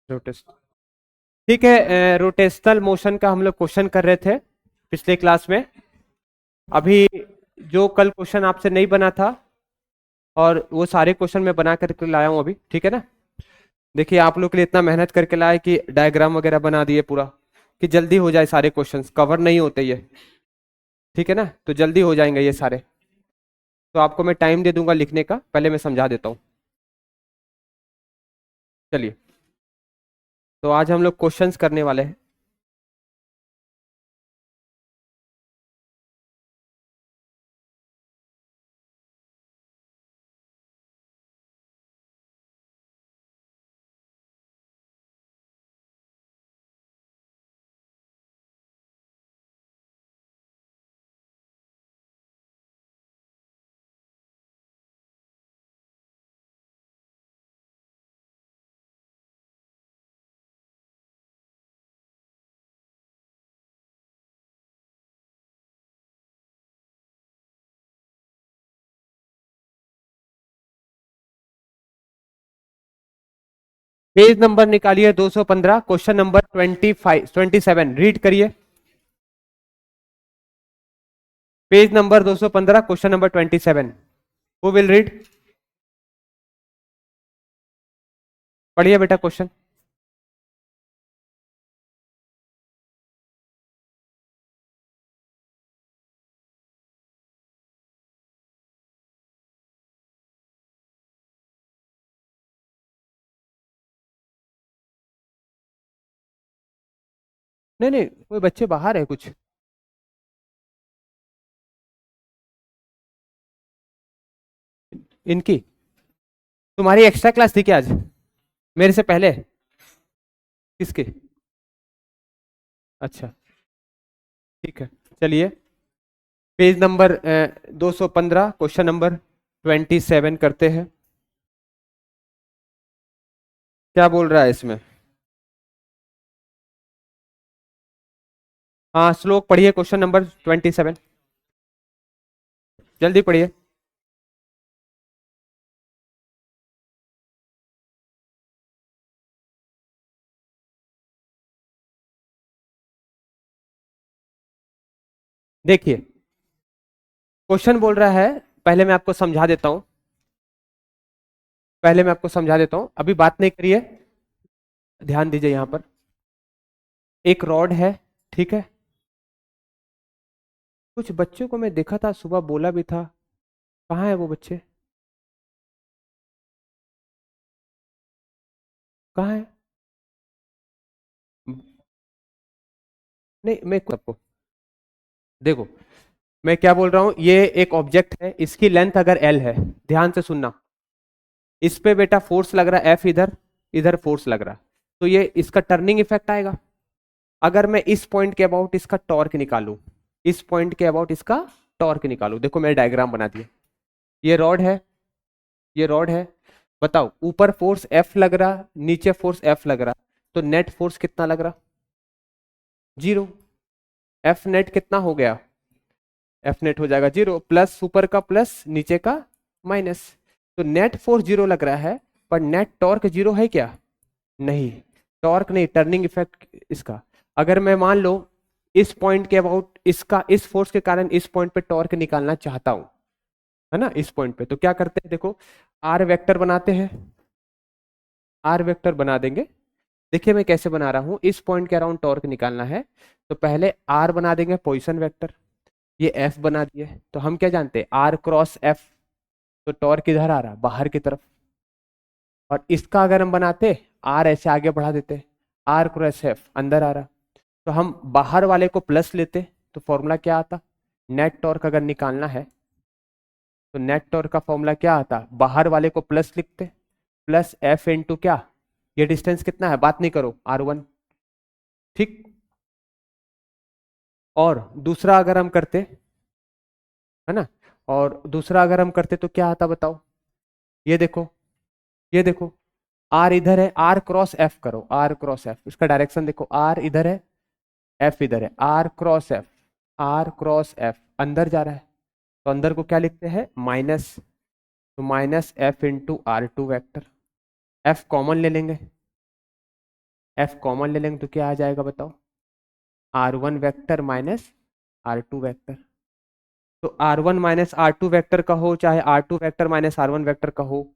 Rotation, ठीक है। Rotational motion का हम लोग क्वेश्चन कर रहे थे पिछले क्लास में। अभी जो कल क्वेश्चन आपसे नहीं बना था, और वो सारे क्वेश्चन मैं बना करके लाया हूँ अभी, ठीक है ना। देखिए आप लोग के लिए इतना मेहनत करके लाए कि डायग्राम वगैरह बना दिए पूरा, कि जल्दी हो जाए, सारे क्वेश्चंस कवर नहीं होते ये, ठीक है ना, तो जल्दी हो जाएंगे ये सारे। तो आपको मैं टाइम दे दूंगा लिखने का, पहले मैं समझा देता हूँ। चलिए, तो आज हम लोग क्वेश्चंस करने वाले हैं। पेज नंबर निकालिए 215, क्वेश्चन नंबर 27 रीड करिए। Page number 215, question number 27। Who will read? पढ़िए बेटा क्वेश्चन। नहीं नहीं, कोई बच्चे बाहर है कुछ? इनकी? तुम्हारी एक्स्ट्रा क्लास थी क्या आज, मेरे से पहले? किसके? अच्छा, ठीक है, चलिए। पेज नंबर 215, क्वेश्चन नंबर 27 करते हैं। क्या बोल रहा है इसमें? हाँ, श्लोक पढ़िए, क्वेश्चन नंबर 27, जल्दी पढ़िए। देखिए, क्वेश्चन बोल रहा है, पहले मैं आपको समझा देता हूं, पहले मैं आपको समझा देता हूं, अभी बात नहीं करिए, ध्यान दीजिए यहां पर। एक रॉड है, ठीक है। कुछ बच्चों को मैं देखा था, सुबह बोला भी था, कहाँ है वो बच्चे? कहाँ है? नहीं, मैं आपको देखो, मैं क्या बोल रहा हूं, ये एक ऑब्जेक्ट है, इसकी लेंथ अगर एल है, ध्यान से सुनना, इस पे बेटा फोर्स लग रहा है एफ, इधर इधर फोर्स लग रहा है, तो ये इसका टर्निंग इफेक्ट आएगा। अगर मैं इस पॉइंट के अबाउट इसका टॉर्क निकालूं, इस पॉइंट के अबाउट इसका टॉर्क निकालूं, देखो मैंने डायग्राम बना दिया। ये रॉड है, ये रॉड है, बताओ ऊपर फोर्स एफ लग रहा, नीचे फोर्स एफ लग रहा, तो नेट फोर्स कितना लग रहा? जीरो। एफ नेट कितना हो गया? एफ नेट हो जाएगा जीरो, प्लस ऊपर का प्लस नीचे का माइनस, तो नेट फोर्स जीरो लग रहा है, पर नेट टॉर्क जीरो है क्या? नहीं, टॉर्क नहीं, टर्निंग इफेक्ट इसका। अगर मैं मान लो इस पॉइंट के अबाउट इसका, इस फोर्स के कारण इस पॉइंट पे टॉर्क निकालना चाहता हूं, है ना, इस पॉइंट पे, तो क्या करते हैं, देखो आर वेक्टर बनाते हैं, आर वेक्टर बना देंगे। देखिए मैं कैसे बना रहा हूं, इस पॉइंट के अराउंड टॉर्क निकालना है, तो पहले आर बना देंगे पोजिशन वेक्टर, ये एफ बना दिए, तो हम क्या जानते हैं, आर क्रॉस एफ, तो टॉर्क किधर आ रहा, बाहर की तरफ। और इसका अगर हम बनाते, आर ऐसे आगे बढ़ा देते, आर क्रॉस एफ अंदर आ रहा, तो हम बाहर वाले को प्लस लेते, तो फॉर्मूला क्या आता, नेट टॉर्क अगर निकालना है, तो नेट टॉर्क का फॉर्मूला क्या आता, बाहर वाले को प्लस लिखते, प्लस एफ इंटू क्या, ये डिस्टेंस कितना है, बात नहीं करो, R1, ठीक। और दूसरा अगर हम करते, है ना, और दूसरा अगर हम करते तो क्या आता बताओ, ये देखो, ये देखो, आर इधर है, आर क्रॉस एफ करो, आर क्रॉस एफ, इसका डायरेक्शन देखो, आर इधर है, एफ इधर है, R cross F, R cross F अंदर जा रहा है, तो अंदर को क्या लिखते हैं माइनस, तो minus F into R two vector. F common ले लेंगे, एफ कॉमन ले लेंगे तो क्या आ जाएगा बताओ, R one vector minus R two vector. तो R one minus R two vector का हो चाहे R two vector minus R one vector का हो,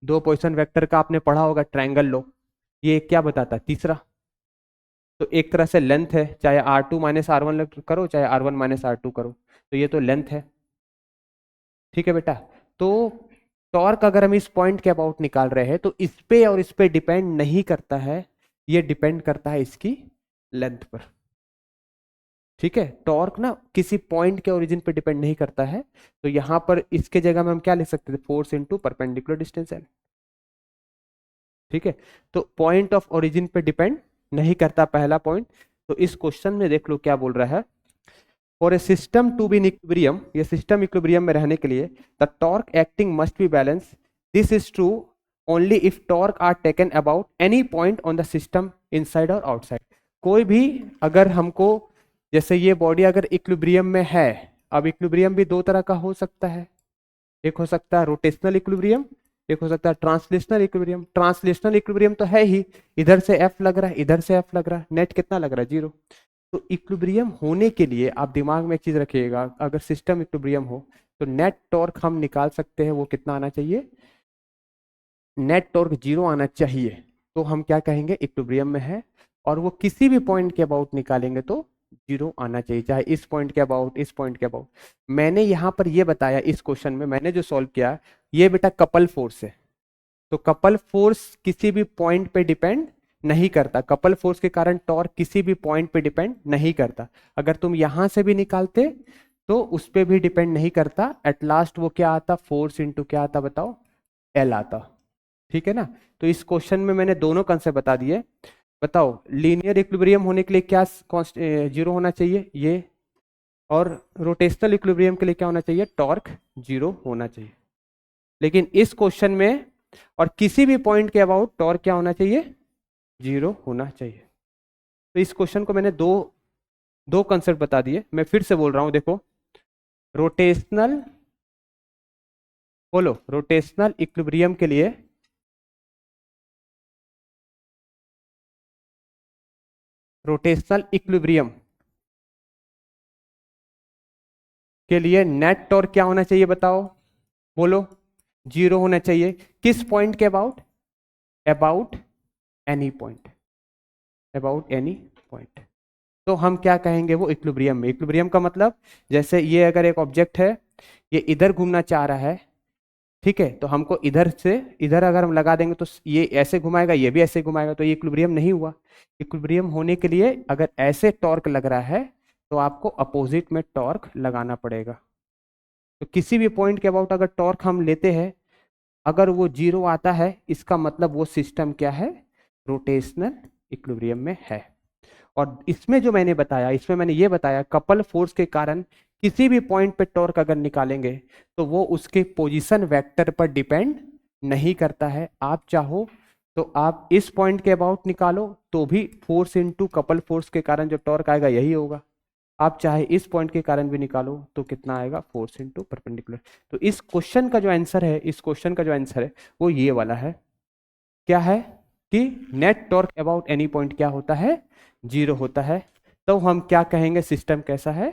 दो पोजीशन वेक्टर का आपने पढ़ा होगा ट्रायंगल लो, ये क्या बताता है तीसरा। तो एक तरह से लेंथ है, चाहे R two minus R one करो चाहे R one minus R two करो, तो ये तो लेंथ है। ठीक है बेटा, तो टॉर्क अगर हम इस पॉइंट के अबाउट निकाल रहे हैं तो इस पे और इस पे डिपेंड नहीं करता है, ये डिपेंड करता है इसकी लेंथ पर। ठीक है, टॉर्क ना किसी पॉइंट के ओरिजिन पे डिपेंड नहीं करता है, तो यहां पर इसके जगह में हम क्या लिख सकते थे, force into perpendicular distance L. ठीक है, तो पॉइंट ऑफ ओरिजिन पे डिपेंड नहीं करता पहला पॉइंट। तो इस क्वेश्चन में देख लो क्या बोल रहा है, for a system to be in equilibrium, ये सिस्टम इक्विलिब्रियम में रहने के लिए the torque acting must be balance, this is true only if torque are taken about any point on the system inside और आउटसाइड। कोई भी अगर हमको, जैसे ये बॉडी अगर इक्विलिब्रियम में है, अब इक्विलिब्रियम भी दो तरह का हो सकता है, एक हो सकता है रोटेशनल इक्विलिब्रियम, एक हो सकता है ट्रांसलेशनल इक्विलिब्रियम। ट्रांसलेशनल इक्विलिब्रियम तो है ही, इधर से एफ लग रहा है इधर से एफ लग रहा है, नेट कितना लग रहा है जीरो। तो इक्विलिब्रियम होने के लिए आप दिमाग में एक चीज रखिएगा, अगर सिस्टम इक्विलिब्रियम हो तो नेट टॉर्क हम निकाल सकते हैं, वो कितना आना चाहिए, नेट टॉर्क जीरो आना चाहिए। तो हम क्या कहेंगे इक्विलिब्रियम में है, और वो किसी भी पॉइंट के अबाउट निकालेंगे तो जीरो आना चाहिए, चाहे इस पॉइंट के अबाउट इस पॉइंट के अबाउट। मैंने यहां पर ये बताया इस क्वेश्चन में मैंने जो सॉल्व किया, ये बेटा कपल फोर्स है, तो कपल फोर्स किसी भी पॉइंट पे डिपेंड नहीं करता, कपल फोर्स के कारण टॉर्क किसी भी पॉइंट पे डिपेंड नहीं करता। अगर तुम यहां से भी निकालते तो उस पर भी डिपेंड नहीं करता, एट लास्ट वो क्या आता, फोर्स इंटू क्या आता बताओ, एल आता। ठीक है ना, तो इस क्वेश्चन में मैंने दोनों कंसेप्ट बता दिए। बताओ लीनियर इक्विलिब्रियम होने के लिए क्या जीरो होना चाहिए ये, और रोटेशनल इक्विलिब्रियम के लिए क्या होना चाहिए, टॉर्क जीरो होना चाहिए। लेकिन इस क्वेश्चन में और किसी भी पॉइंट के अबाउट टॉर्क क्या होना चाहिए, जीरो होना चाहिए। तो इस क्वेश्चन को मैंने दो दो कंसेप्ट बता दिए, मैं फिर से बोल रहा हूं देखो, रोटेशनल, बोलो रोटेशनल इक्विलिब्रियम के लिए, रोटेशनल इक्विलिब्रियम के लिए नेट टॉर्क क्या होना चाहिए बताओ, बोलो जीरो होना चाहिए। किस पॉइंट के about, about any point, about any point. तो हम क्या कहेंगे वो इक्विलिब्रियम में, इक्विलिब्रियम का मतलब जैसे ये अगर एक ऑब्जेक्ट है, ये इधर घूमना चाह रहा है, ठीक है, तो हमको इधर से इधर अगर हम लगा देंगे तो ये ऐसे घुमाएगा ये भी ऐसे घुमाएगा, तो ये इक्विलिब्रियम नहीं हुआ। इक्विलिब्रियम होने के लिए अगर ऐसे टॉर्क लग रहा है तो आपको अपोजिट में टॉर्क लगाना पड़ेगा। तो किसी भी पॉइंट के अबाउट अगर टॉर्क हम लेते हैं, अगर वो जीरो आता है इसका मतलब वो सिस्टम क्या है, रोटेशनल इक्विलिब्रियम में है। और इसमें जो मैंने बताया, इसमें मैंने ये बताया कपल फोर्स के कारण किसी भी पॉइंट पे टॉर्क अगर निकालेंगे तो वो उसके पोजीशन वेक्टर पर डिपेंड नहीं करता है। आप चाहो तो आप इस पॉइंट के अबाउट निकालो तो भी फोर्स इनटू कपल फोर्स के कारण जो टॉर्क आएगा यही होगा, आप चाहे इस पॉइंट के कारण भी निकालो तो कितना आएगा, फोर्स इनटू परपेंडिकुलर। तो इस क्वेश्चन का जो आंसर है, इस क्वेश्चन का जो आंसर है वो ये वाला है, क्या है कि net torque about any point क्या होता है, जीरो होता है। तो हम क्या कहेंगे सिस्टम कैसा है,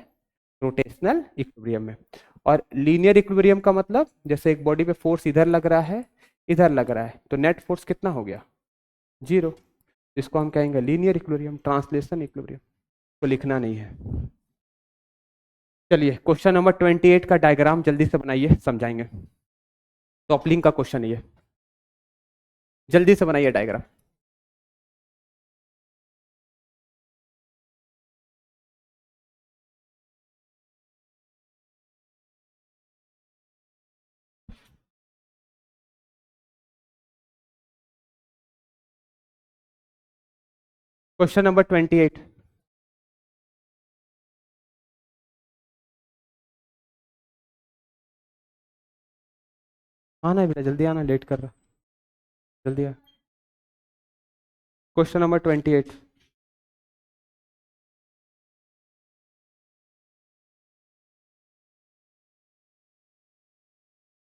रोटेशनल इक्विलिब्रियम में। और लीनियर इक्विलिब्रियम का मतलब जैसे एक बॉडी पे फोर्स इधर लग रहा है इधर लग रहा है, तो नेट फोर्स कितना हो गया, जीरो। इसको हम कहेंगे लीनियर इक्विलिब्रियम, ट्रांसलेशन इक्विलिब्रियम, को लिखना नहीं है। चलिए क्वेश्चन नंबर 28 का डायग्राम जल्दी से बनाइए, समझाएंगे। टॉपलिंग का क्वेश्चन है ये, जल्दी से बनाइए डायग्राम। Question number 28। आना बेटा जल्दी आना, लेट कर रहा, जल्दी आ। Question number 28।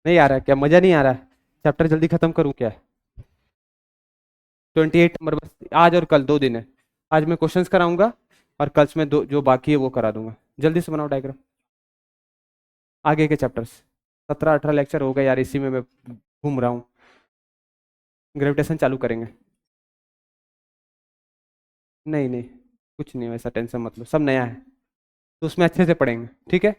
नहीं आ रहा है क्या? मजा नहीं आ रहा है? चैप्टर जल्दी खत्म करूं क्या? 28 नंबर बस, आज और कल 2 दिन है। आज मैं क्वेश्चंस कराऊंगा और कल में दो जो बाकी है वो करा दूंगा। जल्दी से बनाओ डायग्राम आगे के चैप्टर्स। 17-18 लेक्चर हो गए यार, इसी में मैं घूम रहा हूँ। ग्रेविटेशन चालू करेंगे। नहीं नहीं, कुछ नहीं वैसा, टेंशन मत लो, सब नया है तो उसमें अच्छे से पढ़ेंगे, ठीक है।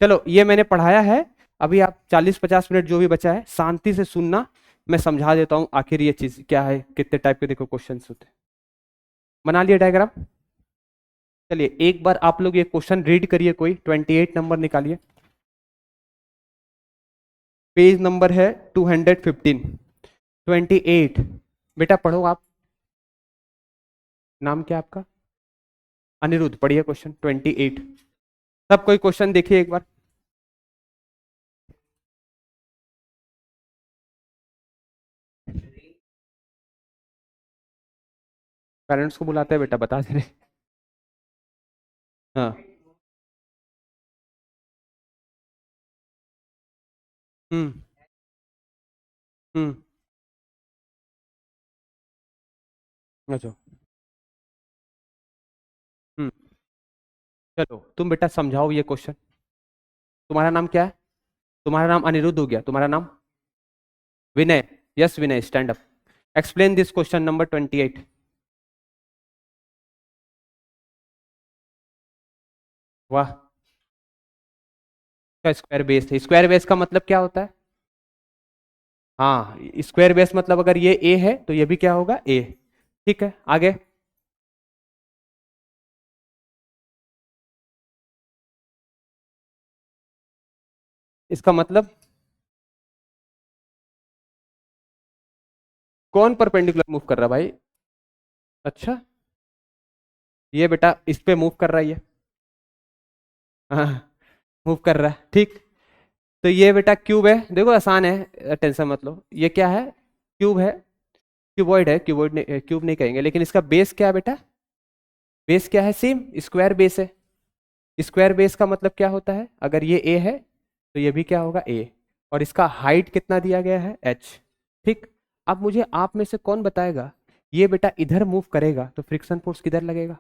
चलो ये मैंने पढ़ाया है। अभी आप 40-50 मिनट जो भी बचा है शांति से सुनना। मैं समझा देता हूँ आखिर ये चीज क्या है, कितने टाइप के देखो क्वेश्चंस होते हैं। बना लिया डायग्राम? चलिए एक बार आप लोग ये क्वेश्चन रीड करिए, कोई 28 नंबर निकालिए। पेज नंबर है 215। 28। बेटा पढ़ो आप। नाम क्या आपका? अनिरुद्ध। पढ़िए क्वेश्चन 28। सब कोई क्वेश्चन देखिए एक बार। पेरेंट्स को बुलाते हैं बेटा, बता दे रहे। हाँ। हम्म। हम्म। अच्छा। हम्म। चलो तुम बेटा समझाओ ये क्वेश्चन। तुम्हारा नाम क्या है? तुम्हारा नाम अनिरुद्ध हो गया, तुम्हारा नाम? Vinay. Yes Vinay, stand up. Explain this question number 28। वाह। का स्क्वायर बेस है। स्क्वायर बेस का मतलब क्या होता है? हाँ, स्क्वायर बेस मतलब अगर ये ए है तो ये भी क्या होगा? ए। ठीक है, आगे। इसका मतलब कौन परपेंडिकुलर मूव कर रहा है भाई? अच्छा, ये बेटा इस पे मूव कर रहा है ये। हाँ, मूव कर रहा है, ठीक। तो ये बेटा क्यूब है, देखो आसान है, टेंशन मत लो। ये क्या है? क्यूब है। क्यूबॉइड है, क्यूबॉइड नहीं, क्यूब नहीं कहेंगे, लेकिन इसका बेस क्या है बेटा? बेस क्या है? सेम स्क्वायर बेस है। स्क्वायर बेस का मतलब क्या होता है? अगर ये ए है तो ये भी क्या होगा? ए। और इसका हाइट कितना दिया गया है? एच। ठीक। अब मुझे आप में से कौन बताएगा, ये बेटा इधर मूव करेगा तो फ्रिक्शन फोर्स किधर लगेगा?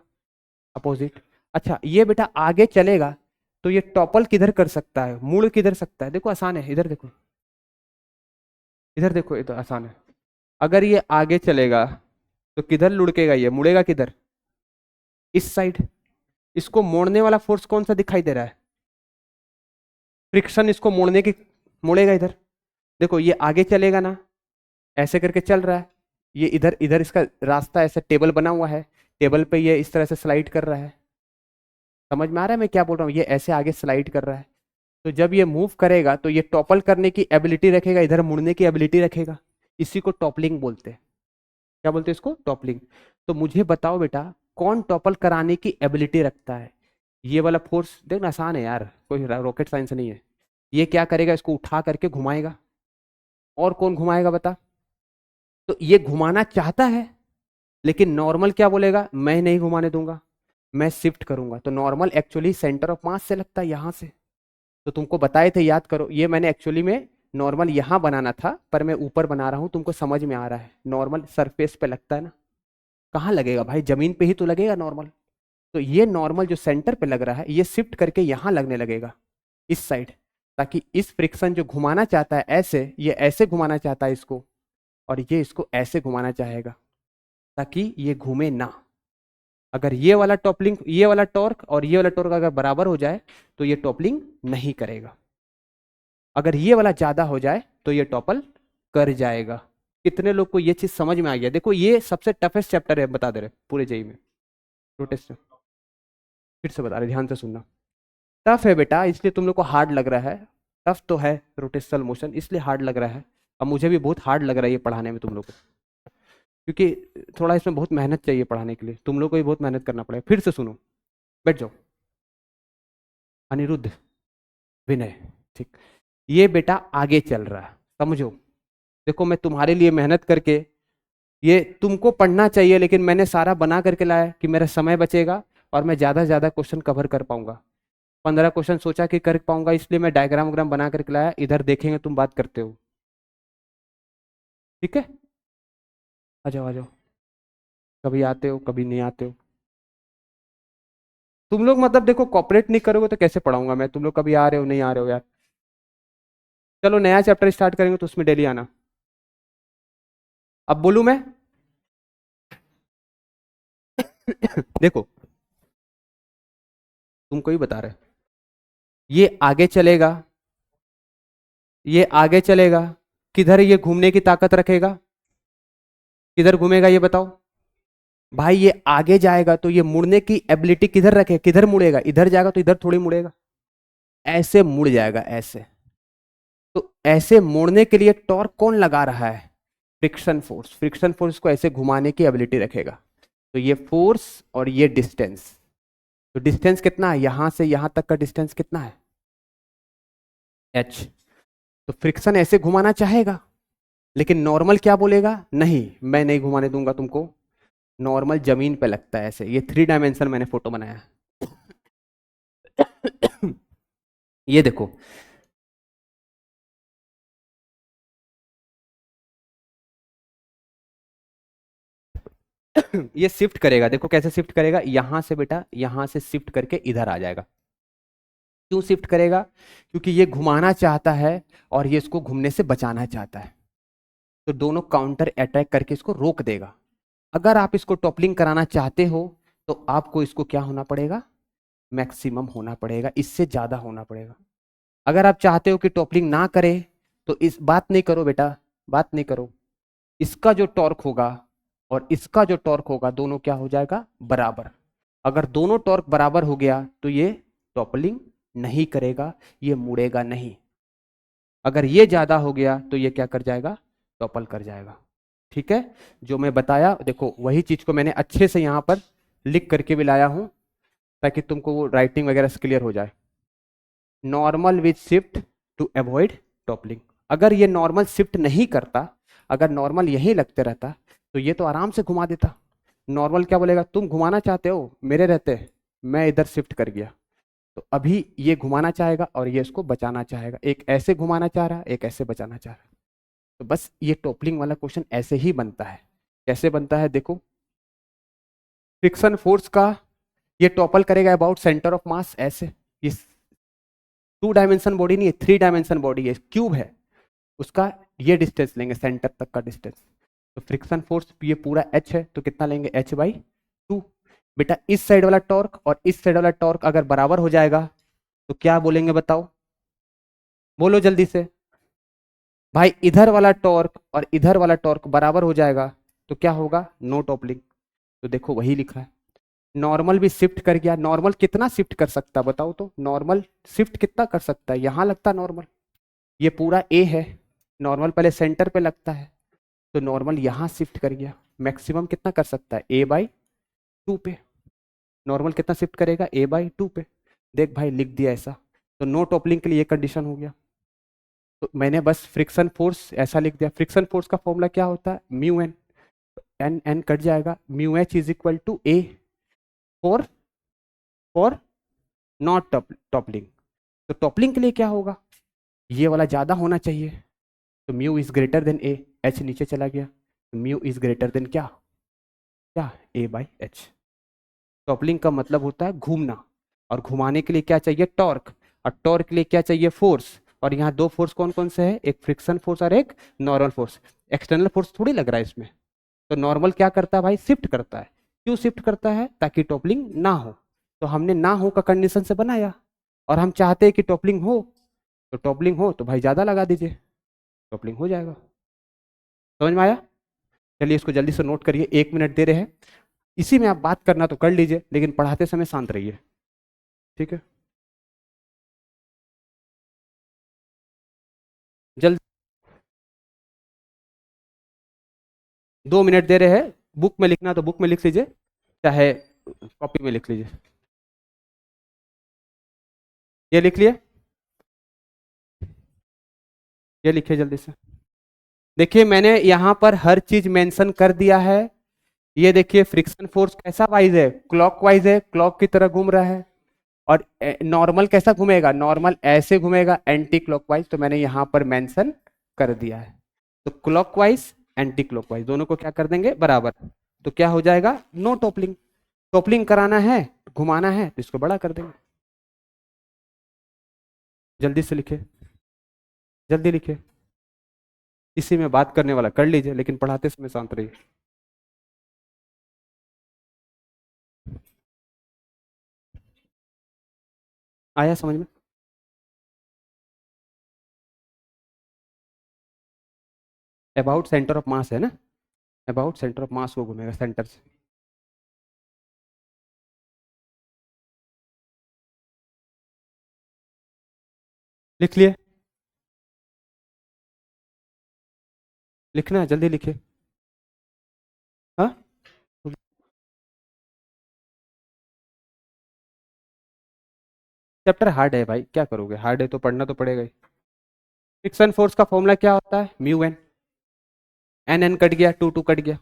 अपोजिट। अच्छा ये बेटा आगे चलेगा तो ये टॉपल किधर कर सकता है, मुड़ किधर सकता है? देखो आसान है, इधर देखो। इधर देखो, ये तो आसान है। अगर ये आगे चलेगा तो किधर लुढ़केगा? ये मुड़ेगा किधर? इस साइड। इसको मोड़ने वाला फोर्स कौन सा दिखाई दे रहा है? फ्रिक्शन इसको मोड़ने की। मुड़ेगा इधर। देखो ये आगे चलेगा ना, ऐसे करके चल रहा है। ये इधर इधर इसका रास्ता ऐसे टेबल बना हुआ है, टेबल पे ये इस तरह से स्लाइड कर रहा है। समझ में आ रहा है मैं क्या बोल रहा हूँ? ये ऐसे आगे स्लाइड कर रहा है। तो जब ये मूव करेगा तो ये टॉपल करने की एबिलिटी रखेगा, इधर मुड़ने की एबिलिटी रखेगा। इसी को टॉपलिंग बोलते हैं। क्या बोलते हैं इसको? टॉपलिंग। तो मुझे बताओ बेटा, कौन टॉपल कराने की एबिलिटी रखता है? ये वाला फोर्स देखना, आसान है यार, कोई रॉकेट साइंस नहीं है। ये क्या करेगा? इसको उठा करके घुमाएगा। और कौन घुमाएगा बता? तो ये घुमाना चाहता है, लेकिन नॉर्मल क्या बोलेगा? मैं नहीं घुमाने दूंगा, मैं शिफ्ट करूंगा। तो नॉर्मल एक्चुअली सेंटर ऑफ मास से लगता है, यहां से। तो तुमको बताए थे, याद करो, ये मैंने एक्चुअली में नॉर्मल यहां बनाना था, पर मैं ऊपर बना रहा हूं, तुमको समझ में आ रहा है? नॉर्मल सरफेस पे लगता है ना। कहाँ लगेगा भाई? जमीन पे ही तो लगेगा नॉर्मल। तो ये नॉर्मल जो सेंटर पे लग रहा है, ये शिफ्ट करके यहां लगने लगेगा, इस साइड। ताकि इस फ्रिक्शन जो घुमाना चाहता है ऐसे, ये ऐसे घुमाना चाहता है इसको, और ये इसको ऐसे घुमाना चाहेगा, ताकि ये घूमे ना। अगर ये वाला टॉपलिंग, ये वाला टॉर्क और ये वाला टॉर्क अगर बराबर हो जाए तो ये टॉपलिंग नहीं करेगा। अगर ये वाला ज्यादा हो जाए तो ये टॉपल कर जाएगा। कितने लोग को ये चीज समझ में आ गया? देखो ये सबसे टफेस्ट चैप्टर है, बता दे रहे पूरे जेई में। रोटेशन। फिर से बता रहे, ध्यान से सुनना। टफ है बेटा, इसलिए तुम लोग को हार्ड लग रहा है। टफ तो है रोटेशनल मोशन, इसलिए हार्ड लग रहा है। अब मुझे भी बहुत हार्ड लग रहा है ये पढ़ाने में तुम लोग को, क्योंकि थोड़ा इसमें बहुत मेहनत चाहिए पढ़ाने के लिए, तुम लोग को भी बहुत मेहनत करना पड़ेगा। फिर से सुनो, बैठ जाओ। अनिरुद्ध, विनय, ठीक। ये बेटा आगे चल रहा है, समझो। देखो मैं तुम्हारे लिए मेहनत करके, ये तुमको पढ़ना चाहिए, लेकिन मैंने सारा बना करके लाया कि मेरा समय बचेगा और मैं ज्यादा से ज्यादा क्वेश्चन कवर कर पाऊंगा। 15 क्वेश्चन सोचा कि कर पाऊंगा, इसलिए मैं डायग्राम वग्राम बना करके लाया, इधर देखेंगे तुम बात करते हो। ठीक है, आ जाओ आ जाओ, कभी आते हो कभी नहीं आते हो। तुम लोग मतलब देखो कॉपरेट नहीं करोगे तो कैसे पढ़ाऊंगा मैं, तुम लोग कभी आ रहे हो नहीं आ रहे हो यार। चलो नया चैप्टर स्टार्ट करेंगे तो उसमें डेली आना। अब बोलूं मैं? देखो, तुमको ही बता रहे, ये आगे चलेगा, ये आगे चलेगा, किधर ये घूमने की ताकत रखेगा, किधर घूमेगा ये बताओ। भाई ये आगे जाएगा तो ये मुड़ने की एबिलिटी किधर रखे, किधर मुड़ेगा, इधर जाएगा तो इधर थोड़ी मुड़ेगा, ऐसे मुड़ जाएगा ऐसे। तो ऐसे मोड़ने के लिए टॉर्क कौन लगा रहा है? Friction force. फ्रिक्शन फोर्स को ऐसे घुमाने की एबिलिटी रखेगा। तो ये फोर्स और ये डिस्टेंस, तो डिस्टेंस कितना है, यहां से यहां तक का डिस्टेंस कितना है, h। तो फ्रिक्शन ऐसे घुमाना चाहेगा, लेकिन नॉर्मल क्या बोलेगा, नहीं मैं नहीं घुमाने दूंगा तुमको, नॉर्मल जमीन पे लगता है ऐसे। ये 3 डायमेंशन मैंने फोटो बनाया है। ये देखो, ये शिफ्ट करेगा, देखो कैसे शिफ्ट करेगा, यहां से बेटा यहां से शिफ्ट करके इधर आ जाएगा। क्यों शिफ्ट करेगा? क्योंकि ये घुमाना चाहता है और ये इसको घूमने से बचाना चाहता है, तो दोनों काउंटर अटैक करके इसको रोक देगा। अगर आप इसको टॉपलिंग कराना चाहते हो तो आपको इसको क्या होना पड़ेगा, मैक्सिमम होना पड़ेगा, इससे ज्यादा होना पड़ेगा। अगर आप चाहते हो कि टॉपलिंग ना करे तो इस बात नहीं करो बेटा, बात नहीं करो, इसका जो टॉर्क होगा और इसका जो टॉर्क होगा दोनों क्या हो जाएगा, बराबर। अगर दोनों टॉर्क बराबर हो गया तो ये टॉपलिंग नहीं करेगा, ये मुड़ेगा नहीं। अगर ये ज्यादा हो गया तो ये क्या कर जाएगा, टॉपल कर जाएगा। ठीक है, जो मैं बताया देखो वही चीज को मैंने अच्छे से यहां पर लिख करके भी लाया हूं, ताकि तुमको वो राइटिंग वगैरह से क्लियर हो जाए। Normal with shift to avoid toppling. अगर ये नॉर्मल शिफ्ट नहीं करता, अगर नॉर्मल यही लगते रहता तो ये तो आराम से घुमा देता। नॉर्मल क्या बोलेगा, तुम घुमाना चाहते हो मेरे रहते, मैं इधर शिफ्ट कर गया, तो अभी ये घुमाना चाहेगा और ये इसको बचाना चाहेगा, एक ऐसे घुमाना चाह रहा है एक ऐसे बचाना चाह रहा है। तो बस ये टॉपलिंग वाला क्वेश्चन ऐसे ही बनता है। कैसे बनता है देखो, फ्रिक्शन फोर्स का ये टॉपल करेगा अबाउट सेंटर ऑफ मास ऐसे, ये 2 डायमेंशन बॉडी नहीं है, 3 डायमेंशन बॉडी है, क्यूब है, उसका ये डिस्टेंस लेंगे सेंटर तक का डिस्टेंस। तो फ्रिक्शन फोर्स ये पूरा h है, तो कितना लेंगे h/2। बेटा इस साइड वाला टॉर्क और इस साइड वाला टॉर्क अगर बराबर हो जाएगा तो क्या बोलेंगे बताओ, बोलो जल्दी से। भाई इधर वाला टॉर्क और इधर वाला टॉर्क बराबर हो जाएगा तो क्या होगा, नो टॉपलिंग। तो देखो वही लिखा है। नॉर्मल भी शिफ्ट कर गया, नॉर्मल कितना शिफ्ट कर सकता है बताओ तो, नॉर्मल शिफ्ट कितना कर सकता है, यहां लगता नॉर्मल, ये पूरा ए है, नॉर्मल पहले सेंटर पे लगता है, तो नॉर्मल यहां शिफ्ट कर गया। मैक्सिमम कितना कर सकता है, a/2 पे। नॉर्मल कितना शिफ्ट करेगा, a/2 पे। देख भाई लिख दिया ऐसा, तो नो टॉपलिंग के लिए ये कंडीशन हो गया। तो मैंने बस फ्रिक्शन फोर्स ऐसा लिख दिया। फ्रिक्शन फोर्स का फॉर्मूला क्या होता है, mu N, N N cut जाएगा, mu H is equal to A for for not toppling. तो टॉपलिंग के लिए क्या होगा, ये वाला ज्यादा होना चाहिए, तो mu is greater than A, H नीचे चला गया, तो म्यू इज ग्रेटर देन क्या, क्या a/h। टॉपलिंग का मतलब होता है घूमना, और घुमाने के लिए क्या चाहिए, टॉर्क, और टॉर्क के लिए क्या चाहिए, फोर्स। और यहाँ दो फोर्स कौन कौन से है, एक फ्रिक्शन फोर्स और एक नॉर्मल फोर्स। एक्सटर्नल फोर्स थोड़ी लग रहा है इसमें। तो नॉर्मल क्या करता है भाई, शिफ्ट करता है। क्यों शिफ्ट करता है, ताकि टॉपलिंग ना हो। तो हमने ना हो का कंडीशन से बनाया, और हम चाहते हैं कि टॉपलिंग हो, तो टॉपलिंग हो तो भाई ज्यादा लगा दीजिए, टॉपलिंग हो जाएगा। समझ में आया? चलिए इसको जल्दी से नोट करिए, 1 मिनट दे रहे हैं, इसी में आप बात करना तो कर लीजिए, लेकिन पढ़ाते समय शांत रहिए, ठीक है? जल्द, 2 मिनट दे रहे हैं, बुक में लिखना तो बुक में लिख लीजिए, चाहे कॉपी में लिख लीजिए। ये लिख लिए, ये लिखिए जल्दी से। देखिए मैंने यहां पर हर चीज मेंशन कर दिया है। ये देखिए फ्रिक्शन फोर्स कैसा वाइज है, क्लॉक वाइज है, क्लॉक की तरह घूम रहा है। और नॉर्मल कैसा घूमेगा, नॉर्मल ऐसे घूमेगा एंटी क्लॉकवाइज, तो मैंने यहां पर मेंशन कर दिया है। तो क्लॉकवाइज एंटी क्लॉकवाइज दोनों को क्या कर देंगे बराबर, तो क्या हो जाएगा, नो टोपलिंग। टोपलिंग कराना है, घुमाना है, तो इसको बड़ा कर देंगे। जल्दी से लिखे, जल्दी लिखे, इसी में बात करने वाला कर लीजिए, लेकिन पढ़ाते समय शांत रहिए। आया समझ में? अबाउट सेंटर ऑफ मास है ना, अबाउट सेंटर ऑफ मास वो घूमेगा सेंटर से। लिख लिए, लिखना है, जल्दी लिखिए। हाँ, चैप्टर हार्ड है भाई, क्या करोगे, हार्ड है तो पढ़ना तो पड़ेगा ही। फ्रिक्शन फोर्स का फॉर्मूला क्या होता है, mu N, N N cut गया, टू टू कट गया,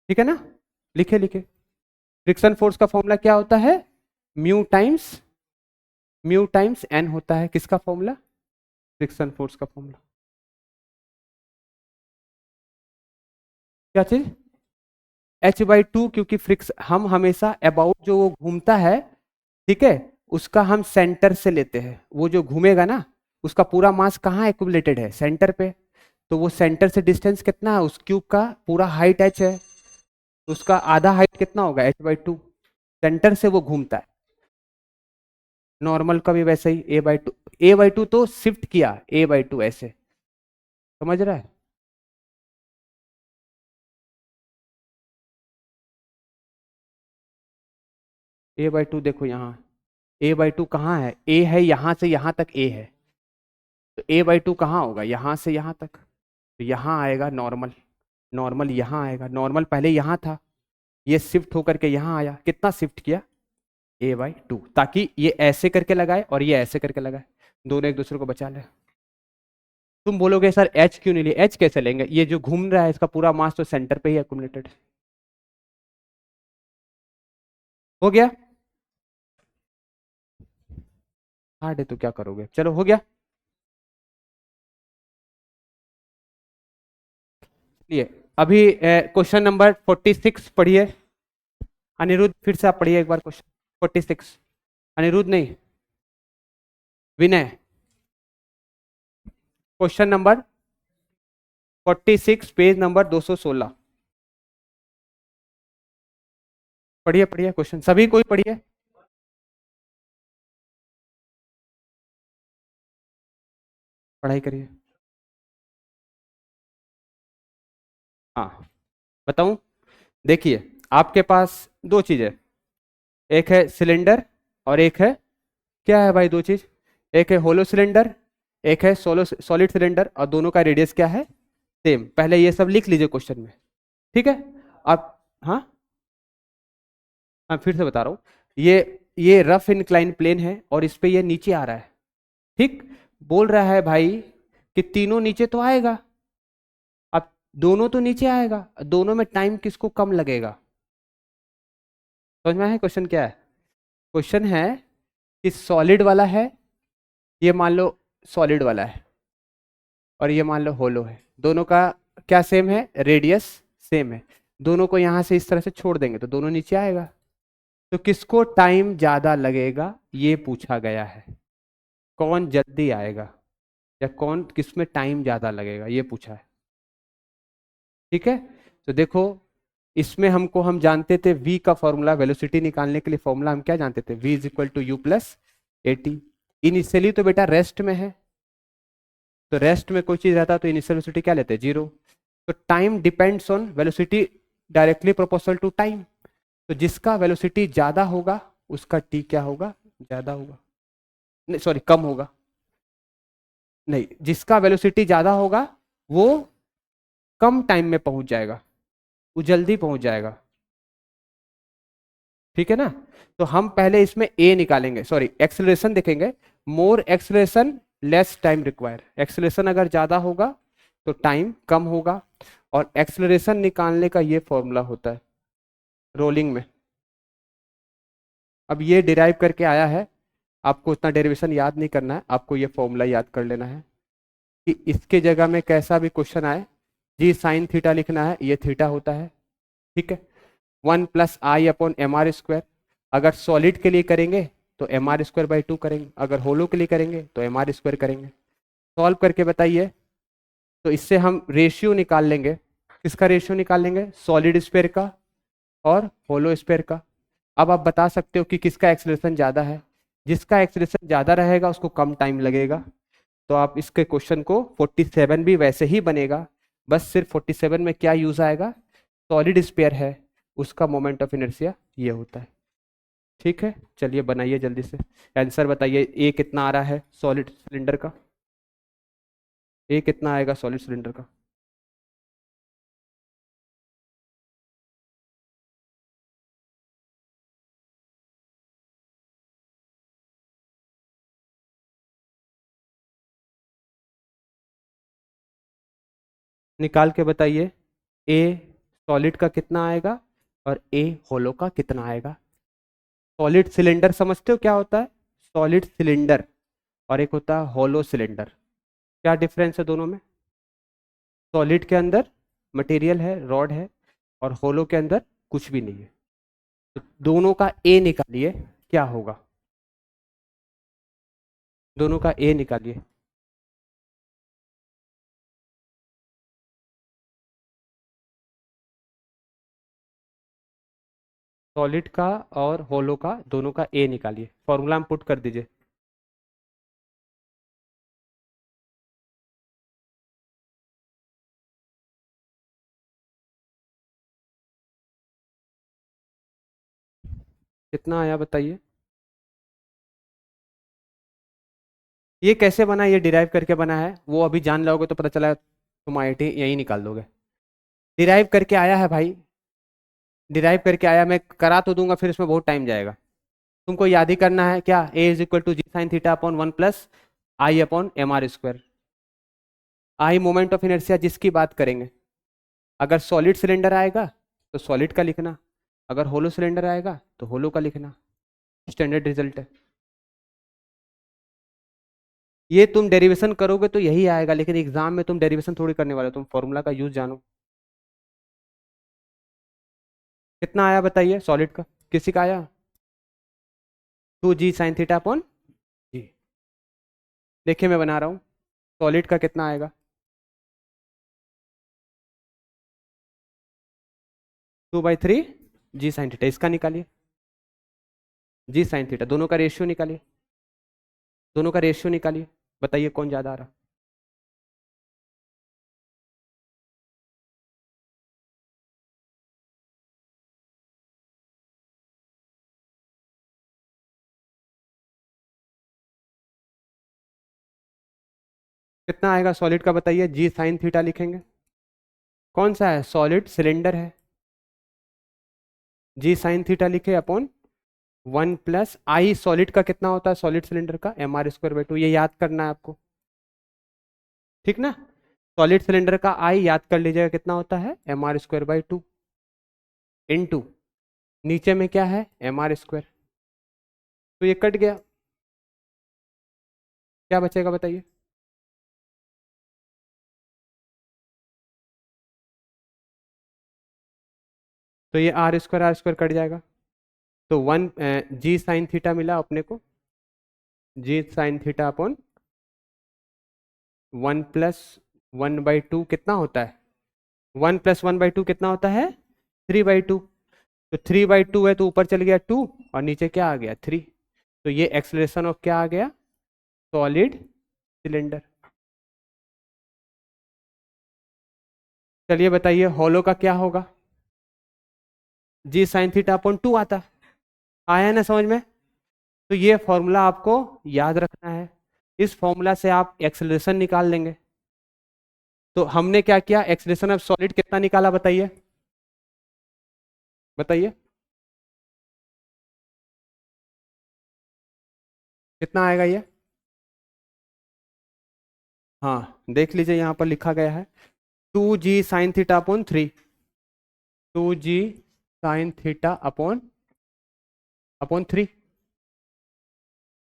ठीक है ना, लिखे लिखे। फ्रिक्शन फोर्स का फॉर्मूला क्या होता है, mu times, mu times N होता है, किसका फॉर्मूला, फ्रिक्शन फोर्स का फॉर्मूला। क्या चीज, h/2, क्योंकि फ्रिक्स हम हमेशा अबाउट जो वो घूमता है, ठीक है, उसका हम सेंटर से लेते हैं, वो जो घूमेगा ना उसका पूरा मास कहाँ एक्यूमुलेटेड है, सेंटर पे। तो वो सेंटर से डिस्टेंस कितना है, उस क्यूब का पूरा हाइट h है, तो उसका आधा हाइट कितना होगा, h/2। सेंटर से वो घूमता है। नॉर्मल का भी वैसे ही a/2, a/2 तो शिफ्ट किया, a/2 ऐसे, समझ रहा है। a/2 देखो यहाँ, a/2 कहाँ है, a है, यहाँ से यहाँ तक a है, तो a/2 कहाँ होगा, यहाँ से यहाँ तक, तो यहाँ आएगा नॉर्मल, नॉर्मल यहाँ आएगा, नॉर्मल पहले यहाँ था, ये शिफ्ट होकर के यहाँ आया, कितना शिफ्ट किया, a/2, ताकि ये ऐसे करके लगाए और ये ऐसे करके लगाए, दोनों एक दूसरे को बचा ले। तुम बोलोगे सर एच क्यों नहीं लिए, एच कैसे लेंगे, ये जो घूम रहा है इसका पूरा मास तो सेंटर पे ही एक्यूमुलेटेड है। हो गया, हार्ड है तो क्या करोगे, चलो हो गया। लिए अभी क्वेश्चन नंबर 46 पढ़िए, अनिरुद्ध फिर से आप पढ़िए एक बार क्वेश्चन 46, अनिरुद्ध नहीं, विनय, क्वेश्चन नंबर 46 पेज नंबर 216, पढ़िए पढ़िए क्वेश्चन, सभी कोई पढ़िए, पढ़ाई करिए। हाँ बताऊं, देखिए आपके पास दो चीजें, एक है सिलेंडर और एक है, क्या है भाई दो चीज, एक है होलो सिलेंडर, एक है सॉलिड सिलेंडर, और दोनों का रेडियस क्या है, सेम। पहले ये सब लिख लीजिए क्वेश्चन में, ठीक है। अब हाँ, मैं फिर से बता रहा हूँ, ये रफ इंक्लाइन प्लेन है और इस पे ये नीचे आ रहा है, ठीक, बोल रहा है भाई कि तीनों नीचे तो आएगा, अब दोनों तो नीचे आएगा, दोनों में टाइम किसको कम लगेगा, समझ में है क्वेश्चन क्या है, क्वेश्चन है कि सॉलिड वाला है, ये मान लो सॉलिड वाला है, और ये मान लो होलो है, दोनों का क्या सेम है, रेडियस सेम है, दोनों को यहां से इस तरह से छोड़ देंगे तो दोनों नीचे आएगा, तो किसको टाइम ज्यादा लगेगा ये पूछा गया है, कौन जल्दी आएगा या कौन किसमें टाइम ज्यादा लगेगा ये पूछा है, ठीक है। तो देखो इसमें हमको, हम जानते थे v का फॉर्मूला, वेलोसिटी निकालने के लिए फॉर्मूला हम क्या जानते थे, v is equal to u plus a t. Initially तो बेटा रेस्ट में है, तो रेस्ट में कोई चीज रहता तो इनिशियल वेलोसिटी क्या लेते हैं, जीरो। तो time depends on velocity, directly proportional to time, तो जिसका वेलोसिटी ज्यादा होगा उसका टी क्या होगा, ज्यादा होगा, नहीं सॉरी कम होगा, नहीं, जिसका वेलोसिटी ज्यादा होगा वो कम टाइम में पहुंच जाएगा, वो जल्दी पहुंच जाएगा, ठीक है ना। तो हम पहले इसमें ए निकालेंगे, सॉरी एक्सेलरेशन देखेंगे, more acceleration less time require, acceleration अगर ज्यादा होगा तो टाइम कम होगा, और एक्सेलरेशन निकालने का ये फॉर्मूला होता है रोलिंग में, अब ये डिराइव करके आया है, आपको उतना डेरिवेशन याद नहीं करना है, आपको ये फॉर्मूला याद कर लेना है कि इसके जगह में कैसा भी क्वेश्चन आए जी साइन थीटा लिखना है, ये थीटा होता है, ठीक है। 1+i/mr²। अगर सॉलिड के लिए करेंगे तो mr²/2 करेंगे, अगर होलो के लिए करेंगे तो mr² करेंगे। सॉल्व करके बताइए। तो इससे हम रेशियो निकाल लेंगे, किसका रेशियो निकाल लेंगे, सॉलिड स्फीयर का और होलो स्फीयर का। अब आप बता सकते हो कि किसका एक्सेलरेशन ज़्यादा है, जिसका एक्सेलरेशन ज़्यादा रहेगा उसको कम टाइम लगेगा। तो आप इसके क्वेश्चन को 47 भी वैसे ही बनेगा, बस सिर्फ 47 में क्या यूज आएगा, सॉलिड स्फीयर है, उसका मोमेंट ऑफ इनर्शिया ये होता है। ठीक है, चलिए बनाइए जल्दी से, आंसर बताइए। ए कितना आ रहा है सॉलिड सिलेंडर का, ए कितना आएगा सॉलिड सिलेंडर का। निकाल के बताइए, ए सॉलिड का कितना आएगा और ए होलो का कितना आएगा। सॉलिड सिलेंडर समझते हो क्या होता है, सॉलिड सिलेंडर, और एक होता है होलो सिलेंडर। क्या डिफरेंस है दोनों में, सॉलिड के अंदर मटेरियल है, रॉड है, और होलो के अंदर कुछ भी नहीं है। तो दोनों का ए निकालिए, क्या होगा, दोनों का ए निकालिए। सॉलिड का और होलो का दोनों का ए निकालिए, फॉर्मूला में पुट कर दीजिए। कितना आया बताइए। ये कैसे बना, ये डिराइव करके बना है, वो अभी जान लोगे तो पता चला तुम आईआईटी यही निकाल दोगे। डिराइव करके आया है भाई, डिराइव करके आया, मैं करा तो दूंगा फिर इसमें बहुत टाइम जाएगा। तुमको याद ही करना है क्या, A = G sin θ/1 + I/mr²। I moment of inertia जिसकी बात करेंगे, अगर सॉलिड सिलेंडर आएगा तो सॉलिड का लिखना, अगर होलो सिलेंडर आएगा तो होलो का लिखना, स्टैंडर्ड रिजल्ट है। ये तुम डेरिवेशन करोगे तो यही आएगा, लेकिन एग्जाम में तुम डेरिवेशन थोड़ी करने वाले हो, तुम फॉर्मूला का यूज जानो। कितना आया बताइए सॉलिड का, किसी का आया, 2G sin θ/G। देखिए मैं बना रहा हूँ, सॉलिड का कितना आएगा, 2/3 G sin θ। इसका निकालिए, G sin θ, दोनों का रेशियो निकालिए, दोनों का रेशियो निकालिए, बताइए कौन ज्यादा आ रहा। कितना आएगा सॉलिड का बताइए, G sin θ लिखेंगे, कौन सा है, सॉलिड सिलेंडर है, G sin θ लिखे अपॉन 1 + I। सॉलिड का कितना होता है, सॉलिड सिलेंडर का mr²/2, ये याद करना है आपको, ठीक ना। सॉलिड सिलेंडर का आई याद कर लीजिएगा, कितना होता है mr²/2 इनटू नीचे में क्या है mr², तो ये कट गया, क्या बचेगा बताइए। तो ये r² कट जाएगा, तो 1 G sin θ मिला अपने को, G sin θ/1 +1/2 कितना होता है, 1 + 1/2 कितना होता है, 3/2। तो 3/2 है तो ऊपर चल गया 2 और नीचे क्या आ गया 3। तो ये एक्सेलरेशन ऑफ क्या आ गया, सॉलिड सिलेंडर। चलिए बताइए होलो का क्या होगा, G sin θ/2 आता, आया ना समझ में। तो ये फॉर्मूला आपको याद रखना है, इस फॉर्मूला से आप एक्सेलरेशन निकाल लेंगे। तो हमने क्या किया, एक्सेलरेशन ऑफ सॉलिड कितना निकाला बताइए, बताइए कितना आएगा ये। हाँ देख लीजिए यहाँ पर लिखा गया है 2G sin θ/3, 2G sin θ/3।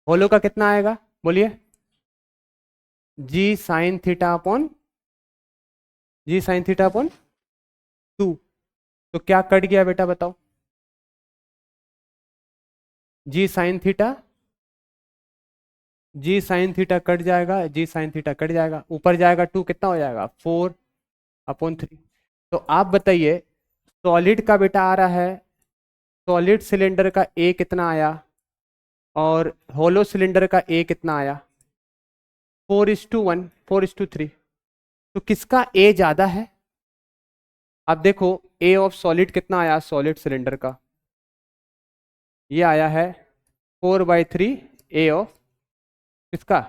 होलो का कितना आएगा बोलिए, जी साइन थीटा अपॉन, जी साइन थीटा अपॉन 2। तो क्या कट गया बेटा बताओ, जी साइन थीटा, जी साइन थीटा कट जाएगा, जी साइन थीटा कट जाएगा, ऊपर जाएगा 2, कितना हो जाएगा 4/3। तो आप बताइए, सॉलिड का बेटा आ रहा है, सॉलिड सिलेंडर का ए कितना आया और होलो सिलेंडर का ए कितना आया, 4:1, 4:3। तो किसका ए ज्यादा है, अब देखो ए ऑफ सॉलिड कितना आया सॉलिड सिलेंडर का, ये आया है 4/3 ए ऑफ किसका,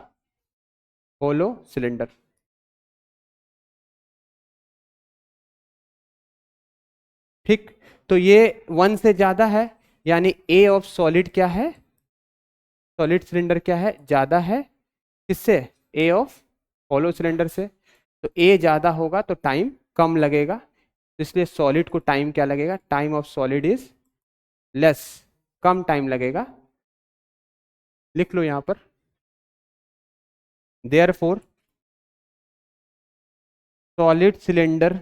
होलो सिलेंडर। ठीक, तो ये 1 से ज्यादा है, यानी ए ऑफ सॉलिड क्या है, सॉलिड सिलेंडर क्या है, ज्यादा है किससे, ए ऑफ होलो सिलेंडर से। तो ए ज्यादा होगा तो टाइम कम लगेगा, तो इसलिए सॉलिड को टाइम क्या लगेगा, time of solid is less, come time लगेगा। लिख लो यहां पर, therefore solid cylinder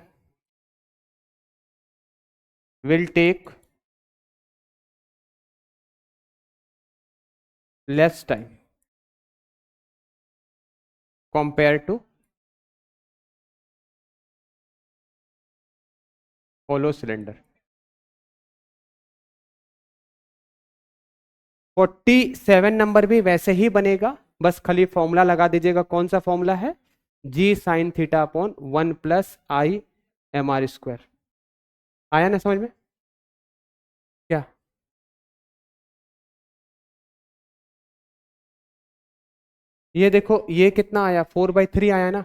will take less time compared to hollow cylinder। 47 number भी वैसे ही बनेगा, बस खाली फॉर्मूला लगा दीजिएगा, कौन सा फॉर्मूला है, जी साइन थीटा अपॉन 1+I/mr²। आया ना समझ में, क्या, ये देखो ये कितना आया 4/3 आया ना,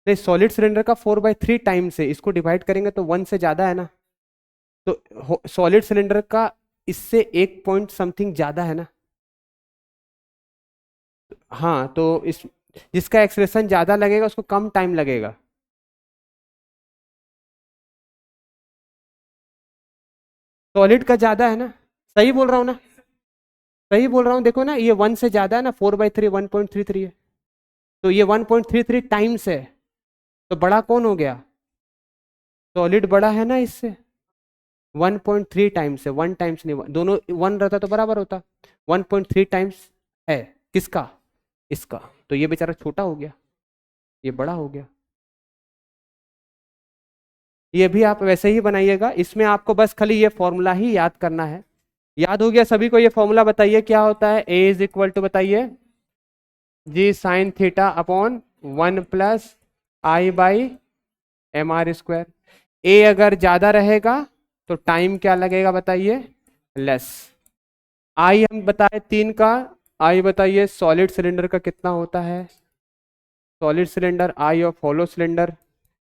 नहीं सॉलिड सिलेंडर का 4/3 टाइम से इसको डिवाइड करेंगे तो 1 से ज्यादा है ना, तो सॉलिड सिलेंडर का इससे 1 पॉइंट समथिंग ज्यादा है ना। हाँ तो इस, जिसका एक्सप्रेशन ज्यादा लगेगा उसको कम टाइम लगेगा। सॉलिड का ज्यादा है ना, सही बोल रहा हूँ ना, सही बोल रहा हूँ, देखो ना ये 1 से ज्यादा है ना, 4/3 1.33 है, तो ये 1.33 टाइम्स है, तो बड़ा कौन हो गया, सॉलिड बड़ा है ना इससे, 1.3 टाइम्स है, 1 टाइम्स नहीं, दोनों 1 रहता तो बराबर होता, 1.3 टाइम्स है किसका, इसका, तो ये बेचारा छोटा हो गया, ये बड़ा हो गया। ये भी आप वैसे ही बनाइएगा, इसमें आपको बस खाली ये फॉर्मूला ही याद करना है। याद हो गया सभी को, ये फॉर्मूला बताइए क्या होता है, ए इज इक्वल टू बताइए, जी साइन थीटा अपॉन 1+I/mr²। ए अगर ज्यादा रहेगा तो टाइम क्या लगेगा बताइए, लेस। आई हम बताए 3 का, आई बताइए सॉलिड सिलेंडर का कितना होता है, solid cylinder I of hollow cylinder,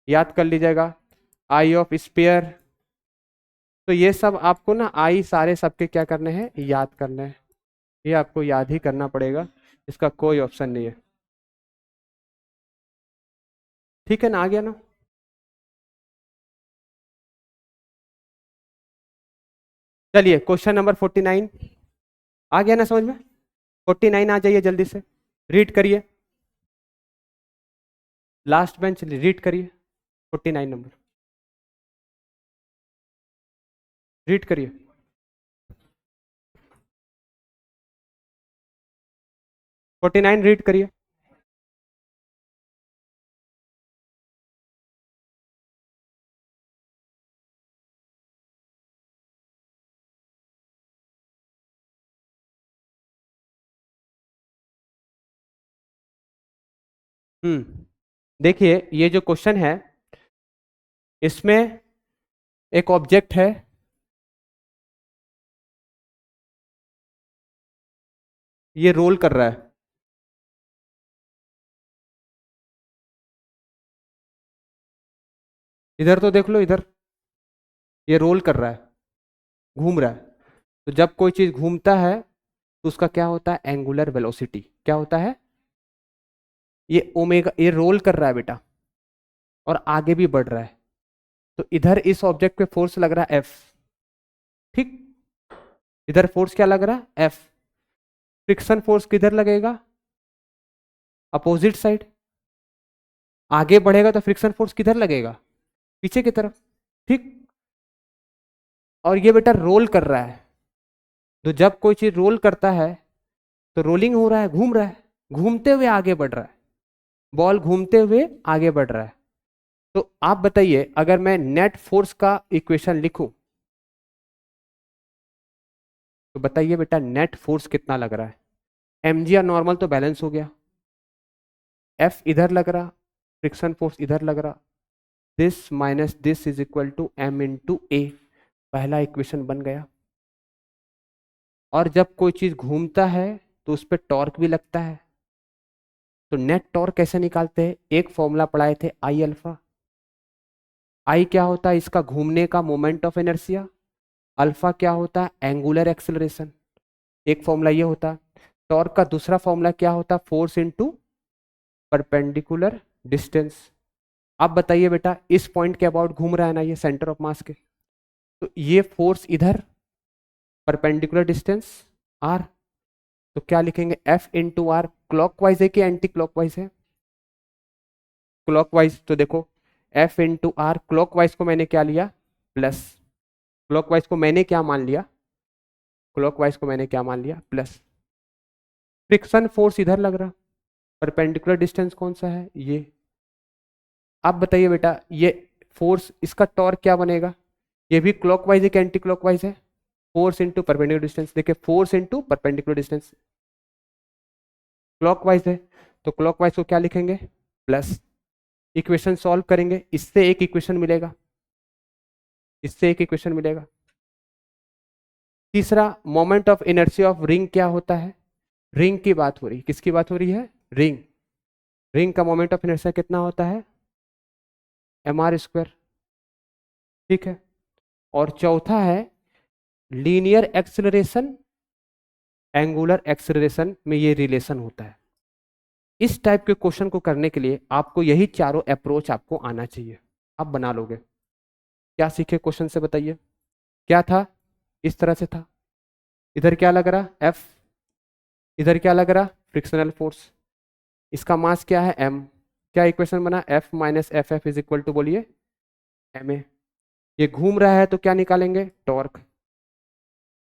याद कर लीजिएगा, आई ऑफ स्पेयर। तो ये सब आपको ना आई सारे सबके क्या करने हैं, याद करने हैं, ये आपको याद ही करना पड़ेगा, इसका कोई ऑप्शन नहीं है। ठीक है ना, आ गया ना। चलिए क्वेश्चन नंबर 49 आ गया ना समझ में, 49 आ जाइए जल्दी से, रीड करिए, लास्ट बेंच रीड करिए, 49 नंबर रीड करिए। 49 रीड करिए। देखिए ये जो क्वेश्चन है, इसमें एक ऑब्जेक्ट है, ये रोल कर रहा है, इधर तो देख लो, इधर ये रोल कर रहा है, घूम रहा है। तो जब कोई चीज घूमता है तो उसका क्या होता है, एंगुलर वेलोसिटी क्या होता है, ये ओमेगा, ये रोल कर रहा है बेटा और आगे भी बढ़ रहा है, तो इधर इस ऑब्जेक्ट पे फोर्स लग रहा है एफ। ठीक, इधर फोर्स क्या लग रहा है, एफ। फ्रिक्शन फोर्स किधर लगेगा, अपोजिट साइड। आगे बढ़ेगा तो फ्रिक्शन फोर्स किधर लगेगा, पीछे की तरफ, ठीक। और ये बेटा रोल कर रहा है, तो जब कोई चीज रोल करता है तो रोलिंग हो रहा है, घूम रहा है, घूमते हुए आगे बढ़ रहा है, बॉल घूमते हुए आगे बढ़ रहा है। तो आप बताइए, अगर मैं नेट फोर्स का इक्वेशन लिखूं तो बताइए बेटा नेट फोर्स कितना लग रहा है। mg या नॉर्मल तो बैलेंस हो गया, F इधर लग रहा, फ्रिक्शन फोर्स इधर लग रहा, this minus this is equal to m into A, पहला इक्वेशन बन गया। और जब कोई चीज घूमता है तो उस पर टॉर्क भी लगता है, तो नेट टॉर्क कैसे निकालते हैं, एक फॉर्मूला पढ़ाए थे आई अल्फा। आई क्या होता है, इसका घूमने का मोमेंट ऑफ इनर्शिया। अल्फा क्या होता है, एंगुलर एक्सेलरेशन, एक फॉर्मूला ये होता। टॉर्क का दूसरा फॉर्मूला क्या होता, फोर्स इनटू परपेंडिकुलर डिस्टेंस। आप बताइए बेटा, इस पॉइंट के अबाउट घूम रहा है ना ये, सेंटर ऑफ मास के, तो ये फोर्स इधर, परपेंडिकुलर डिस्टेंस आर, तो क्या लिखेंगे, एफ इंटू आर। क्लॉकवाइज है कि एंटी क्लॉकवाइज है, क्लॉकवाइज। तो देखो एफ इंटू आर, क्लॉकवाइज को मैंने क्या लिया, प्लस, क्लॉकवाइज को मैंने क्या मान लिया, क्लॉकवाइज को मैंने क्या मान लिया, प्लस। फ्रिक्शन फोर्स इधर लग रहा, परपेंडिकुलर डिस्टेंस कौन सा है, ये। आप बताइए बेटा, ये फोर्स, इसका टॉर्क क्या बनेगा, ये भी क्लॉकवाइज है कि एंटी क्लॉकवाइज है, फोर्स इंटू परपेंडिकुलर डिस्टेंस। देखिए force into perpendicular distance clockwise है, तो क्लॉकवाइज को क्या लिखेंगे, प्लस। इक्वेशन सॉल्व करेंगे, इससे एक इक्वेशन मिलेगा, इससे एक इक्वेशन मिलेगा। तीसरा, moment of inertia of ring क्या होता है, रिंग की बात हो रही, किसकी बात हो रही है, रिंग। रिंग का मोमेंट ऑफ इनर्शिया कितना होता है, mr², ठीक है। और चौथा है लीनियर एक्सेलरेशन, एंगुलर एक्सेलरेशन में ये रिलेशन होता है। इस टाइप के क्वेश्चन को करने के लिए आपको यही चारों अप्रोच आपको आना चाहिए, आप बना लोगे। क्या सीखे क्वेश्चन से बताइए, क्या था, इस तरह से था, इधर क्या लग रहा, एफ, इधर क्या लग रहा, फ्रिक्शनल फोर्स, इसका मास क्या है, m। क्या इक्वेशन बना, F minus F F is equal to, बोलिए, ma। ये घूम रहा है तो क्या निकालेंगे, टॉर्क।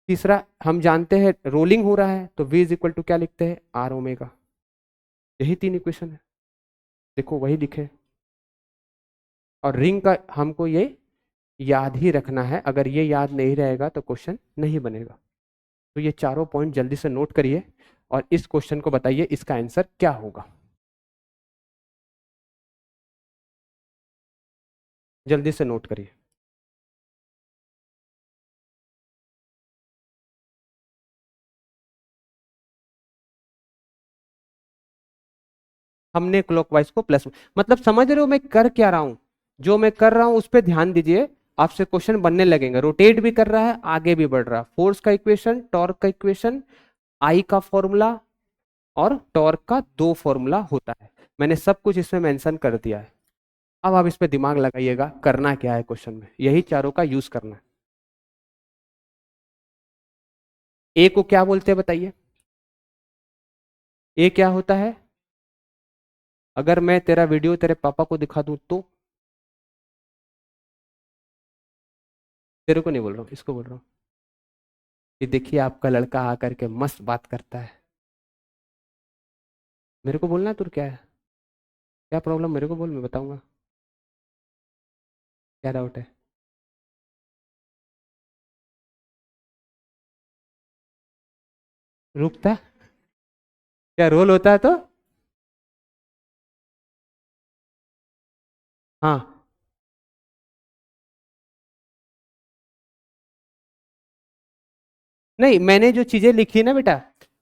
तीसरा, हम जानते हैं रोलिंग हो रहा है तो v इज इक्वल टू क्या लिखते हैं, आर ओमेगा। यही तीन इक्वेशन है, देखो वही लिखे। और रिंग का हमको ये याद ही रखना है, अगर ये याद नहीं रहेगा तो क्वेश्चन नहीं बनेगा। तो ये चारों पॉइंट जल्दी से नोट करिए और इस क्वेश्चन को बताइए इसका आंसर क्या होगा, जल्दी से नोट करिए। हमने क्लॉकवाइज को प्लस, मतलब समझ रहे हो मैं कर क्या रहा हूं, जो मैं कर रहा हूं उस पर ध्यान दीजिए, आपसे क्वेश्चन बनने लगेंगे। रोटेट भी कर रहा है, आगे भी बढ़ रहा है, फोर्स का इक्वेशन, टॉर्क का इक्वेशन, आई का फॉर्मूला, और टॉर्क का दो फॉर्मूला होता है, मैंने सब कुछ इसमें मेंशन कर दिया है। अब आप इस पे दिमाग लगाइएगा, करना क्या है क्वेश्चन में, यही चारों का यूज करना है। ए को क्या बोलते हैं बताइए, ए क्या होता है, अगर मैं तेरा वीडियो तेरे पापा को दिखा दूं तो, तेरे को नहीं बोल रहा हूं, इसको बोल रहा हूं कि देखिए आपका लड़का आकर के मस्त बात करता है। मेरे को बोलना है, तुर क्या है, क्या प्रॉब्लम, मेरे को बोल, मैं बताऊंगा, क्या डाउट है। रुकता, क्या रोल होता है तो, हाँ। नहीं, मैंने जो चीजें लिखी है ना बेटा,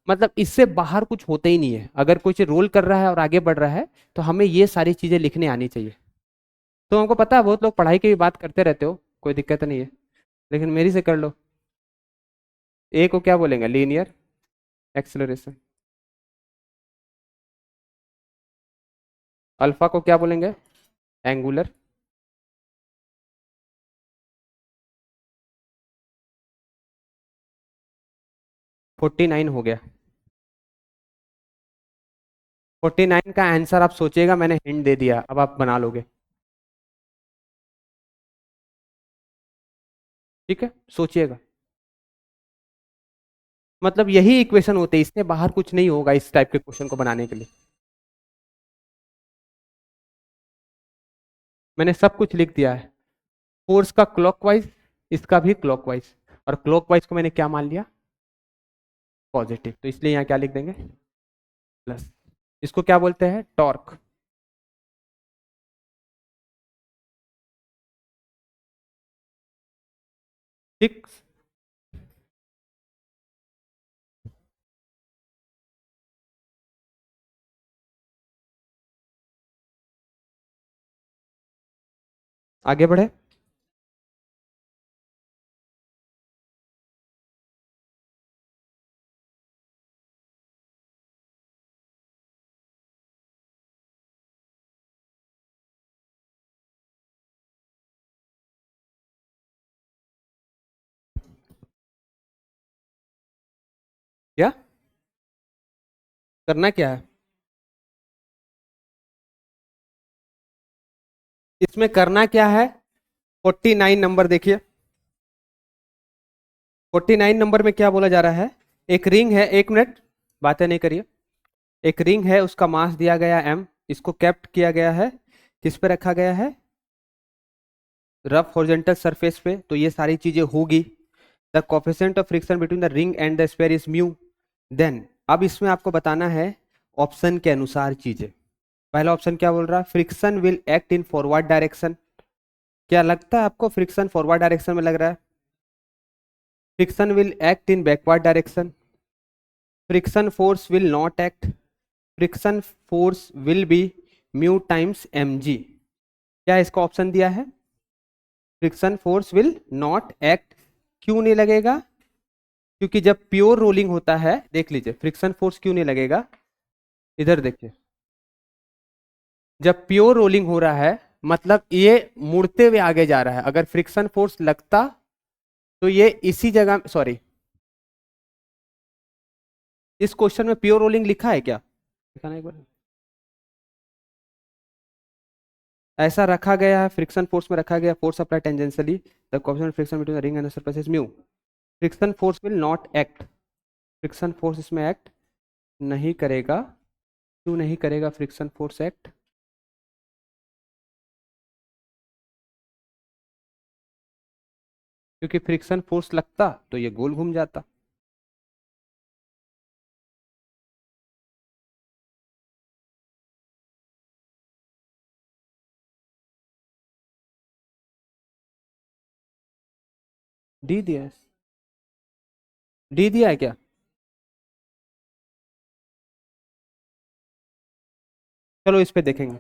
मतलब इससे बाहर कुछ होता ही नहीं है। अगर कोई चीज रोल कर रहा है और आगे बढ़ रहा है तो हमें ये सारी चीजें लिखने आनी चाहिए। तो हमको पता है बहुत लोग पढ़ाई की भी बात करते रहते हो, कोई दिक्कत नहीं है, लेकिन मेरी से कर लो। ए को क्या बोलेंगे, लीनियर एक्सेलरेशन। अल्फा को क्या बोलेंगे, एंगुलर। 49 हो गया। 49 का आंसर आप सोचिएगा, मैंने हिंट दे दिया, अब आप बना लोगे। ठीक है, सोचिएगा। मतलब यही इक्वेशन होते हैं, इससे बाहर कुछ नहीं होगा इस टाइप के क्वेश्चन को बनाने के लिए। मैंने सब कुछ लिख दिया है, फोर्स का क्लॉकवाइज, इसका भी क्लॉकवाइज, और क्लॉकवाइज को मैंने क्या मान लिया, पॉजिटिव, तो इसलिए यहाँ क्या लिख देंगे, प्लस। इसको क्या बोलते हैं, टॉर्क। ठीक, आगे बढ़े। क्या करना क्या है, इसमें करना क्या है, 49 नंबर देखिए। 49 नंबर में क्या बोला जा रहा है, एक रिंग है, एक मिनट बातें नहीं करिए। एक रिंग है, उसका मास दिया गया m, इसको कैप्ट किया गया है, किस पे रखा गया है, रफ हॉरिजॉन्टल सरफेस पे, तो ये सारी चीजें होगी। The coefficient of friction between the ring and the sphere is mu. Then अब इसमें आपको बताना है ऑप्शन के अनुसार चीजें। पहला ऑप्शन क्या बोल रहा है, friction will act in forward direction. क्या लगता है आपको फ्रिक्शन फॉरवर्ड डायरेक्शन में लग रहा है, friction will act in backward direction, friction force will not act, friction force will be mu times M G. क्या इसका ऑप्शन दिया है, friction force will not act. क्यों नहीं लगेगा, क्योंकि जब प्योर रोलिंग होता है, देख लीजिए फ्रिक्शन फोर्स क्यों नहीं लगेगा, इधर देखिए, जब प्योर रोलिंग हो रहा है मतलब ये मुड़ते हुए आगे जा रहा है, अगर फ्रिक्शन फोर्स लगता तो ये इसी जगह, सॉरी, इस क्वेश्चन में प्योर रोलिंग लिखा है क्या, दिखाना एक बार। ऐसा रखा गया है, फ्रिक्शन फोर्स में रखा गया, force apply tangentially, the coefficient friction between the ring and the surface is mu. Friction force will not act, friction force इसमें एक्ट नहीं करेगा। क्यों नहीं करेगा फ्रिक्शन फोर्स एक्ट, क्योंकि फ्रिक्शन फोर्स लगता तो ये गोल घूम जाता। डी दिया है, डी दिया है क्या, चलो इस पे देखेंगे।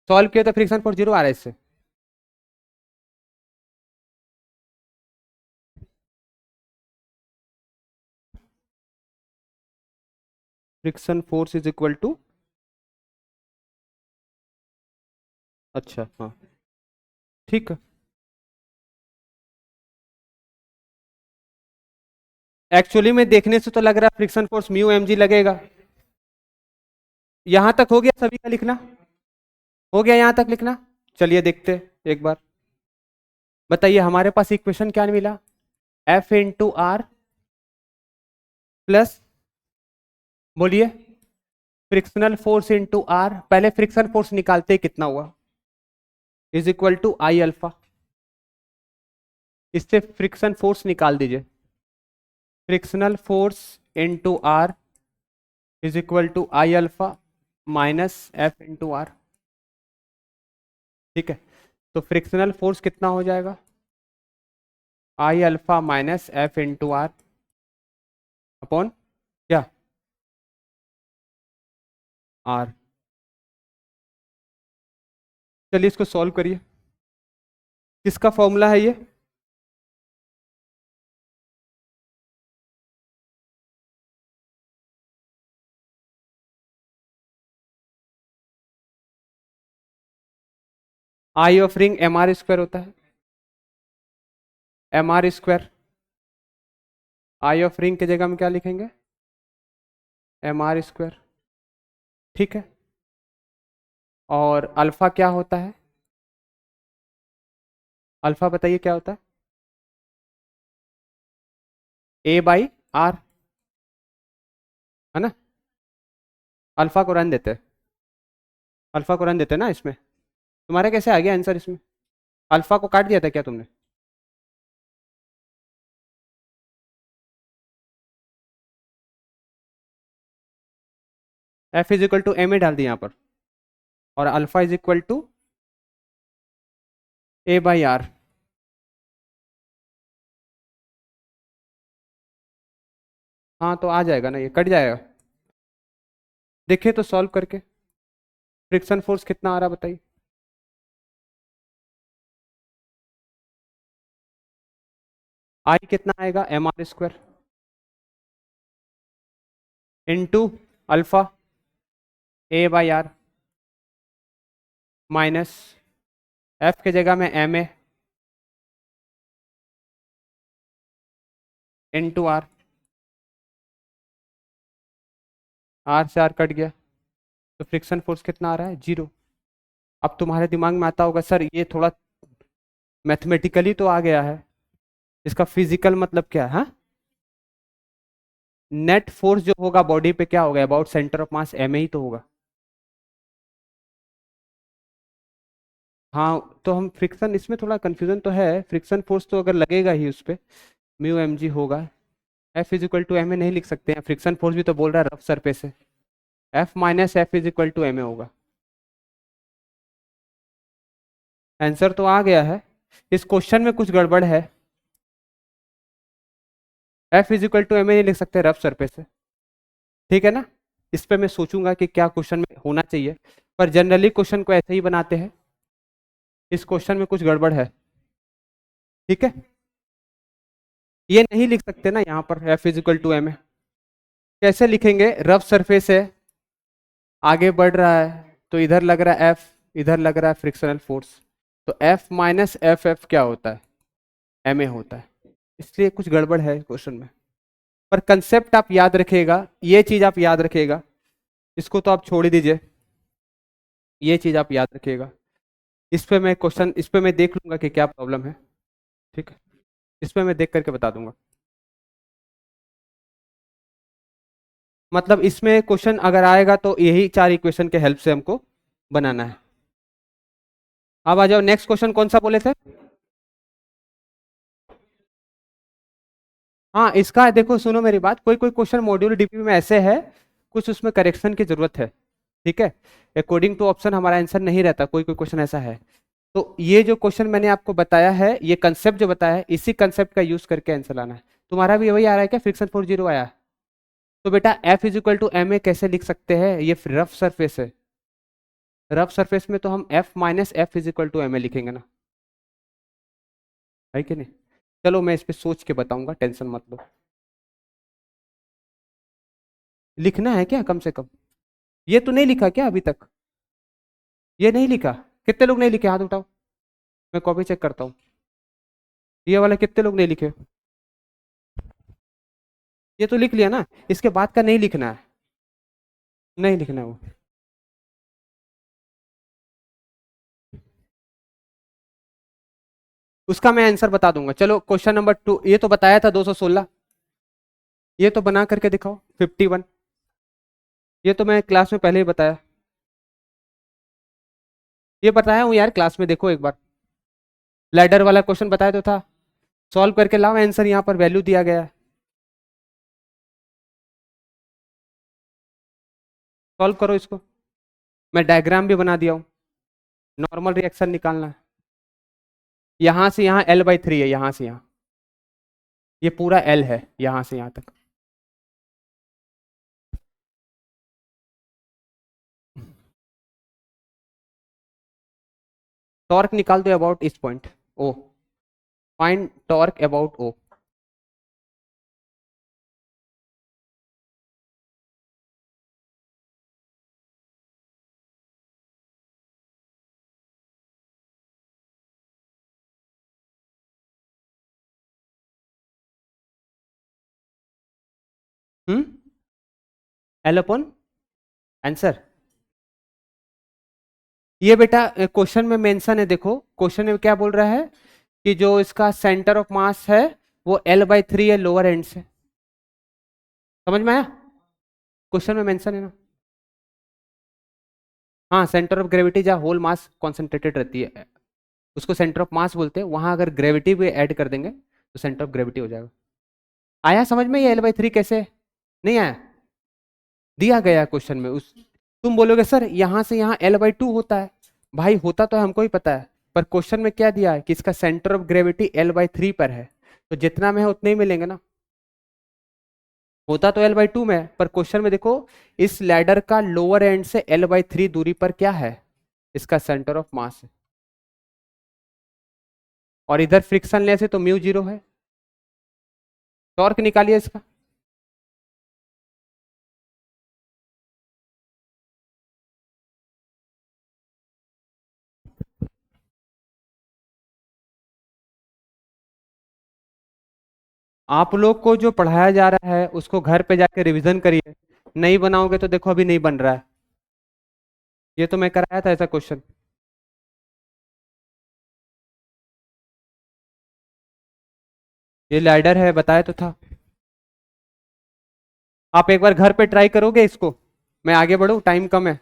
सॉल्व किया तो फ्रिक्शन फोर्स जीरो आ रहा है इससे। Friction force is equal to, अच्छा हाँ, ठीक है। एक्चुअली में देखने से तो लग रहा है friction force mu M G लगेगा। यहां तक हो गया सभी का लिखना, हो गया यहां तक लिखना। चलिए देखते हैं एक बार, बताइए हमारे पास इक्वेशन क्या मिला, एफ इंटू आर प्लस, बोलिए, फ्रिक्शनल फोर्स इंटू आर, पहले फ्रिक्शन फोर्स निकालते ही कितना हुआ, is equal to I alpha. इससे फ्रिक्शन फोर्स निकाल दीजिए, frictional force into R is equal to I alpha minus F into R. ठीक है, तो फ्रिक्शनल फोर्स कितना हो जाएगा, I alpha minus F into R upon क्या, आर। चलिए इसको सॉल्व करिए, किसका फॉर्मूला है ये, I of ring M R square होता है, M R square I of ring की जगह में क्या लिखेंगे, mr², ठीक है। और अल्फा क्या होता है, अल्फा बताइए क्या होता है, a/r, है ना। अल्फा को रन देते हैं, अल्फा को रन देते हैं ना इसमें। तुम्हारा कैसे आ गया आंसर इसमें, अल्फा को काट दिया था क्या तुमने। F is equal to M A डाल दिया यहाँ पर, और alpha is equal to a/r। हाँ तो आ जाएगा ना, ये कट जाएगा। देखिए तो सॉल्व करके, फ्रिक्शन फोर्स कितना आ रहा बताइए। आई कितना आएगा, mr² into alpha a/r minus F की जगह में M A into R, R से आर कट गया, तो फ्रिक्शन फोर्स कितना आ रहा है, 0। अब तुम्हारे दिमाग में आता होगा सर ये थोड़ा मैथमेटिकली तो आ गया है, इसका फिजिकल मतलब क्या है, हाँ। नेट फोर्स जो होगा बॉडी पे क्या होगा, about centre of mass M A ही तो होगा। हाँ तो हम फ्रिक्शन, इसमें थोड़ा कंफ्यूजन तो है, फ्रिक्शन फोर्स तो अगर लगेगा ही उस पर म्यू एम जी होगा। F is equal to M A नहीं लिख सकते हैं, फ्रिक्शन फोर्स भी तो बोल रहा है रफ सरफेस है, F minus F is equal to M A होगा। आंसर तो आ गया है, इस क्वेश्चन में कुछ गड़बड़ है, F is equal to M A नहीं लिख सकते रफ सरफेस है, ठीक है ना। इस पे मैं सोचूंगा कि क्या क्वेश्चन में होना चाहिए, पर जनरली क्वेश्चन को ऐसे ही बनाते हैं, इस क्वेश्चन में कुछ गड़बड़ है, ठीक है। ये नहीं लिख सकते ना यहाँ पर F is equal to M A, कैसे लिखेंगे, रफ सरफेस है, आगे बढ़ रहा है, तो इधर लग रहा है एफ, इधर लग रहा है फ्रिक्शनल फोर्स, तो एफ माइनस एफ एफ क्या होता है, एम ए होता है, इसलिए कुछ गड़बड़ है क्वेश्चन में। पर कंसेप्ट आप याद रखिएगा, ये चीज आप याद रखिएगा, इसको तो आप छोड़ ही दीजिए, ये चीज आप याद रखिएगा। इस पे मैं क्वेश्चन, इस पे मैं देख लूंगा कि क्या प्रॉब्लम है, ठीक है, इस पे मैं देख करके बता दूंगा। मतलब इसमें क्वेश्चन अगर आएगा तो यही 4 इक्वेशन के हेल्प से हमको बनाना है। अब आ जाओ नेक्स्ट क्वेश्चन, कौन सा बोले थे। हाँ इसका देखो, सुनो मेरी बात, कोई कोई क्वेश्चन मॉड्यूल डीपी में ऐसे है, कुछ उसमें करेक्शन की जरूरत है, ठीक है। अकॉर्डिंग टू ऑप्शन हमारा आंसर नहीं रहता, कोई कोई क्वेश्चन ऐसा है। तो ये जो क्वेश्चन मैंने आपको बताया है, ये कंसेप्ट जो बताया है, इसी कंसेप्ट का यूज करके आंसर लाना है। तुम्हारा भी वही आ रहा है क्या, फ्रिक्शन फोर जीरो आया। तो बेटा F is equal to M A कैसे लिख सकते हैं, ये रफ सरफेस है, रफ सरफेस में तो हम F minus F is equal to M A लिखेंगे ना, है कि नहीं। चलो मैं इस पे सोच के बताऊंगा, टेंशन मत लो। लिखना है क्या कम से कम, ये तो नहीं लिखा क्या अभी तक, ये नहीं लिखा, कितने लोग नहीं लिखे हाथ उठाओ, मैं कॉपी चेक करता हूँ। ये वाला कितने लोग नहीं लिखे, ये तो लिख लिया ना, इसके बाद का नहीं लिखना है, नहीं लिखना है वो। उसका मैं आंसर बता दूंगा, चलो क्वेश्चन नंबर 2, ये तो बताया था 216, ये तो बना करके दिखाओ 51, ये तो मैं क्लास में पहले ही बताया, ये बताया हूँ यार क्लास में, देखो एक बार, लैडर वाला क्वेश्चन बताया तो था, सॉल्व करके लाओ आंसर, यहाँ पर वैल्यू दिया गया है, सॉल्व करो इसको, मैं डायग्राम भी बना दिया हूँ, नॉर्मल रिएक्शन निकालना है, यहाँ से यहाँ L/3 है, यहाँ से यहाँ, ये पूरा L है, यहाँ से यहाँ तक। टॉर्क निकाल दो अबाउट इस point O, find torque about O. L upon answer. ये बेटा क्वेश्चन में मेंशन है, देखो क्वेश्चन में क्या बोल रहा है कि जो इसका सेंटर ऑफ मास है वो L/3 है लोअर एंड से। समझ में आया? क्वेश्चन में मेंशन है ना। हाँ, सेंटर ऑफ ग्रेविटी जहाँ होल मास कॉन्सेंट्रेटेड रहती है उसको सेंटर ऑफ मास बोलते हैं, वहां अगर ग्रेविटी भी ऐड कर देंगे तो सेंटर ऑफ ग्रेविटी हो जाएगा। आया समझ में ये L/3 कैसे? नहीं आया? दिया गया क्वेश्चन में। उस तुम बोलोगे सर यहां से यहाँ L/2 होता है। भाई होता तो हमको ही पता है, पर क्वेश्चन में क्या दिया है कि इसका सेंटर ऑफ ग्रेविटी L/3 पर है, तो जितना में है उतने ही मिलेंगे ना। होता तो L/2 में है, पर क्वेश्चन में देखो इस लैडर का लोअर एंड से L/3 दूरी पर क्या है, इसका सेंटर ऑफ मास है। और इधर फ्रिक्शन लेस है तो म्यू 0 है। टॉर्क निकालिए इसका। आप लोग को जो पढ़ाया जा रहा है उसको घर पे जाके रिवीजन करिए। नहीं बनाओगे तो देखो अभी नहीं बन रहा है। ये तो मैं कराया था ऐसा क्वेश्चन। ये लैडर है बताया तो था। आप एक बार घर पे ट्राई करोगे इसको? मैं आगे बढ़ूं, टाइम कम है।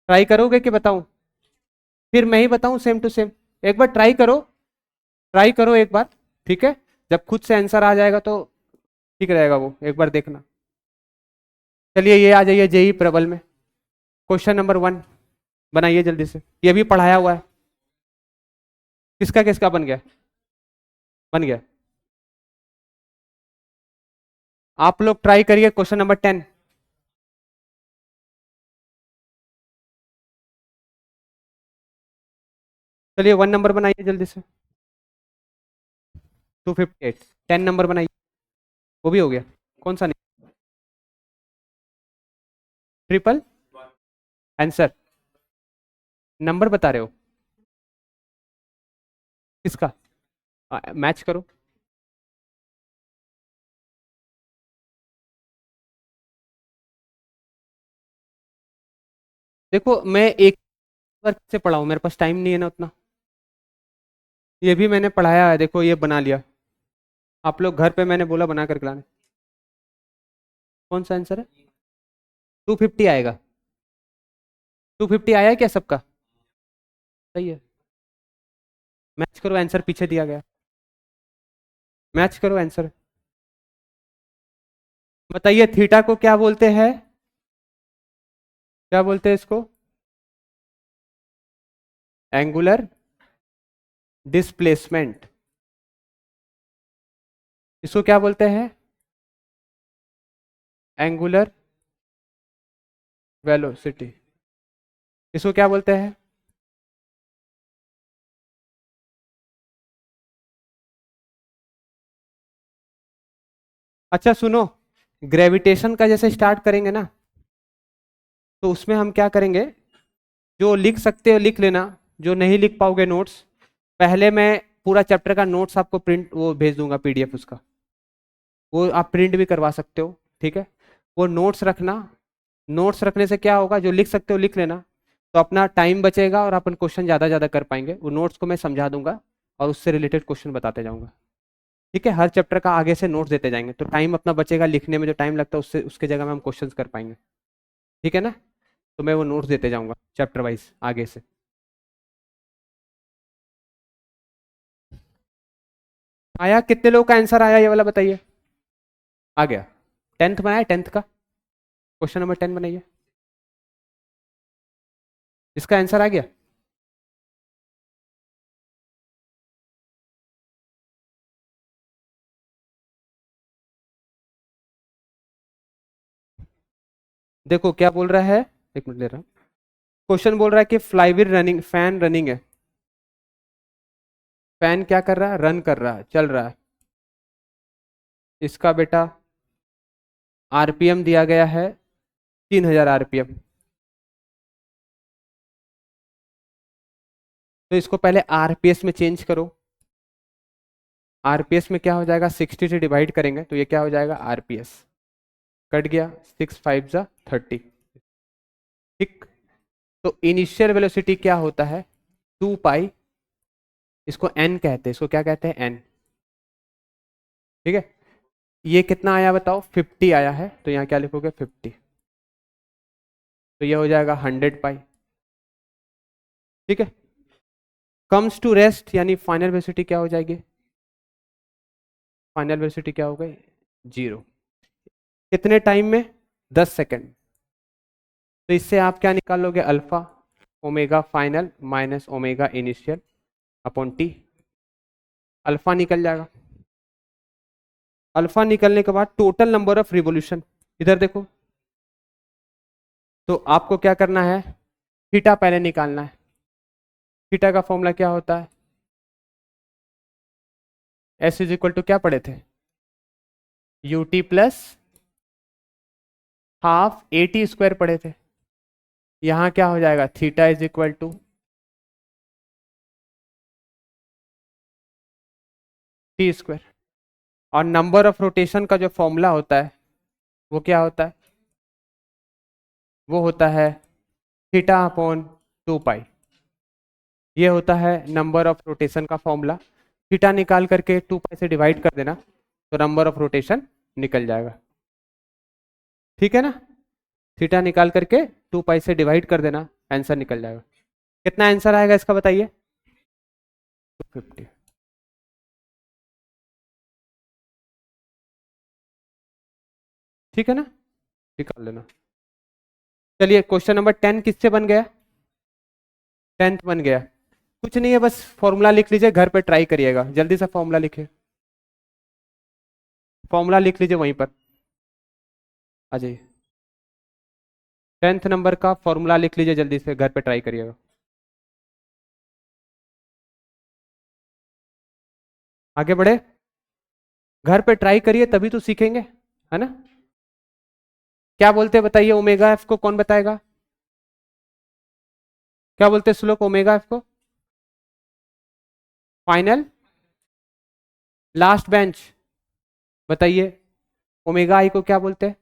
ट्राई करोगे कि बताऊं? फिर मैं ही बताऊं सेम टू सेम। एक बार ट्राई करो। ट्राई करो एक बार। ठीक है, जब खुद से आंसर आ जाएगा तो ठीक रहेगा, वो एक बार देखना। चलिए ये आ जाइए जेई प्रबल में। क्वेश्चन नंबर 1 बनाइए जल्दी से, ये भी पढ़ाया हुआ है। किसका किसका बन गया? बन गया। आप लोग ट्राई करिए क्वेश्चन नंबर 10। चलिए 1 नंबर बनाइए जल्दी से। 258। 10 नंबर बनाइए। वो भी हो गया। कौन सा? नहीं, ट्रिपल आंसर। नंबर बता रहे हो किसका? मैच करो। देखो मैं एक बार से पढ़ा हूं, मेरे पास टाइम नहीं है ना उतना। ये भी मैंने पढ़ाया है, देखो ये बना लिया। आप लोग घर पे मैंने बोला बना कर लाने। कौन सा आंसर है? 250 आएगा। 250 आया है क्या सबका? सही है। मैच करो आंसर, पीछे दिया गया। मैच करो आंसर। बताइए थीटा को क्या बोलते हैं? क्या बोलते हैं इसको? Angular displacement. इसको क्या बोलते हैं? Angular velocity. इसको क्या बोलते हैं? अच्छा सुनो, ग्रेविटेशन का जैसे स्टार्ट करेंगे ना, तो उसमें हम क्या करेंगे, जो लिख सकते हो लिख लेना, जो नहीं लिख पाओगे नोट्स, पहले मैं पूरा चैप्टर का नोट्स आपको प्रिंट वो भेज दूंगा PDF उसका, वो आप प्रिंट भी करवा सकते हो। ठीक है, वो नोट्स रखना। नोट्स रखने से क्या होगा, जो लिख सकते हो लिख लेना, तो अपना टाइम बचेगा और अपन क्वेश्चन ज़्यादा ज़्यादा कर पाएंगे। वो नोट्स को मैं समझा दूंगा और उससे रिलेटेड क्वेश्चन बताते जाऊंगा। ठीक है, हर चैप्टर का आगे से नोट्स देते जाएंगे तो टाइम अपना बचेगा, लिखने में जो टाइम लगता है उससे उसके जगह में हम क्वेश्चन कर पाएंगे। ठीक है ना? तो मैं वो नोट्स देते जाऊंगा चैप्टर वाइज आगे से। आया? कितने लोग का आंसर आया ये वाला बताइए। आ गया? 10th बनाया? 10th का क्वेश्चन नंबर 10 बनाइए। इसका आंसर आ गया? देखो क्या बोल रहा है, एक मिनट ले रहा हूँ। क्वेश्चन बोल रहा है कि फ्लाईव्हील रनिंग, फैन रनिंग है। फैन क्या कर रहा है? रन कर रहा है, चल रहा है। इसका बेटा RPM दिया गया है 3000 RPM। तो इसको पहले RPS में चेंज करो। RPS में क्या हो जाएगा, 60 से डिवाइड करेंगे तो ये क्या हो जाएगा RPS। कट गया, 6 5 जा 30। ठीक, तो इनिशियल वेलोसिटी क्या होता है, 2 पाई, इसको n कहते हैं, इसको क्या कहते हैं, n। ठीक है, ये कितना आया बताओ, 50 आया है, तो यहाँ क्या लिखोगे 50, तो ये हो जाएगा 100 पाई। ठीक है, कम्स टू रेस्ट यानी फाइनल वेलोसिटी क्या हो जाएगी, फाइनल वेलोसिटी क्या हो गई, 0। कितने टाइम में, 10 सेकेंड। तो इससे आप क्या निकालोगे, alpha omega final minus omega initial upon T, alpha निकल जाएगा। अल्फा निकलने के बाद टोटल नंबर ऑफ रिवोल्यूशन, इधर देखो, तो आपको क्या करना है, थीटा पहले निकालना है। थीटा का फॉर्मूला क्या होता है, एस इज इक्वल टू क्या पढ़े थे, u t plus half a t square पढ़े थे। यहां क्या हो जाएगा, theta is equal to t square, और नंबर ऑफ रोटेशन का जो फॉर्मूला होता है वो क्या होता है, वो होता है थीटा अपॉन 2 पाई। ये होता है नंबर ऑफ रोटेशन का फॉर्मूला। थीटा निकाल करके 2 पाई से डिवाइड कर देना, तो नंबर ऑफ रोटेशन निकल जाएगा। ठीक है ना, थीटा निकाल करके 2 पाई से डिवाइड कर देना, आंसर निकल जाएगा। कितना आंसर आएगा इसका बताइए, 250। ठीक है ना, निकाल लेना। चलिए क्वेश्चन नंबर 10 किससे बन गया, 10th बन गया। कुछ नहीं है, बस फॉर्मूला लिख लीजिए, घर पे ट्राई करिएगा, जल्दी से फॉर्मूला लिखिए, फॉर्मूला लिख लीजिए वहीं पर आ जाइए। 10th नंबर का फॉर्मूला लिख लीजिए, जल्दी से घर पे ट्राई करिएगा। आगे बढ़े, घर पे ट्राई करिए तभी तो सीखेंगे, है ना। क्या बोलते हैं बताइए, ओमेगा एफ को कौन बताएगा, क्या बोलते हैं श्लोक, ओमेगा एफ को फाइनल लास्ट बेंच, बताइए ओमेगा आई को क्या बोलते हैं,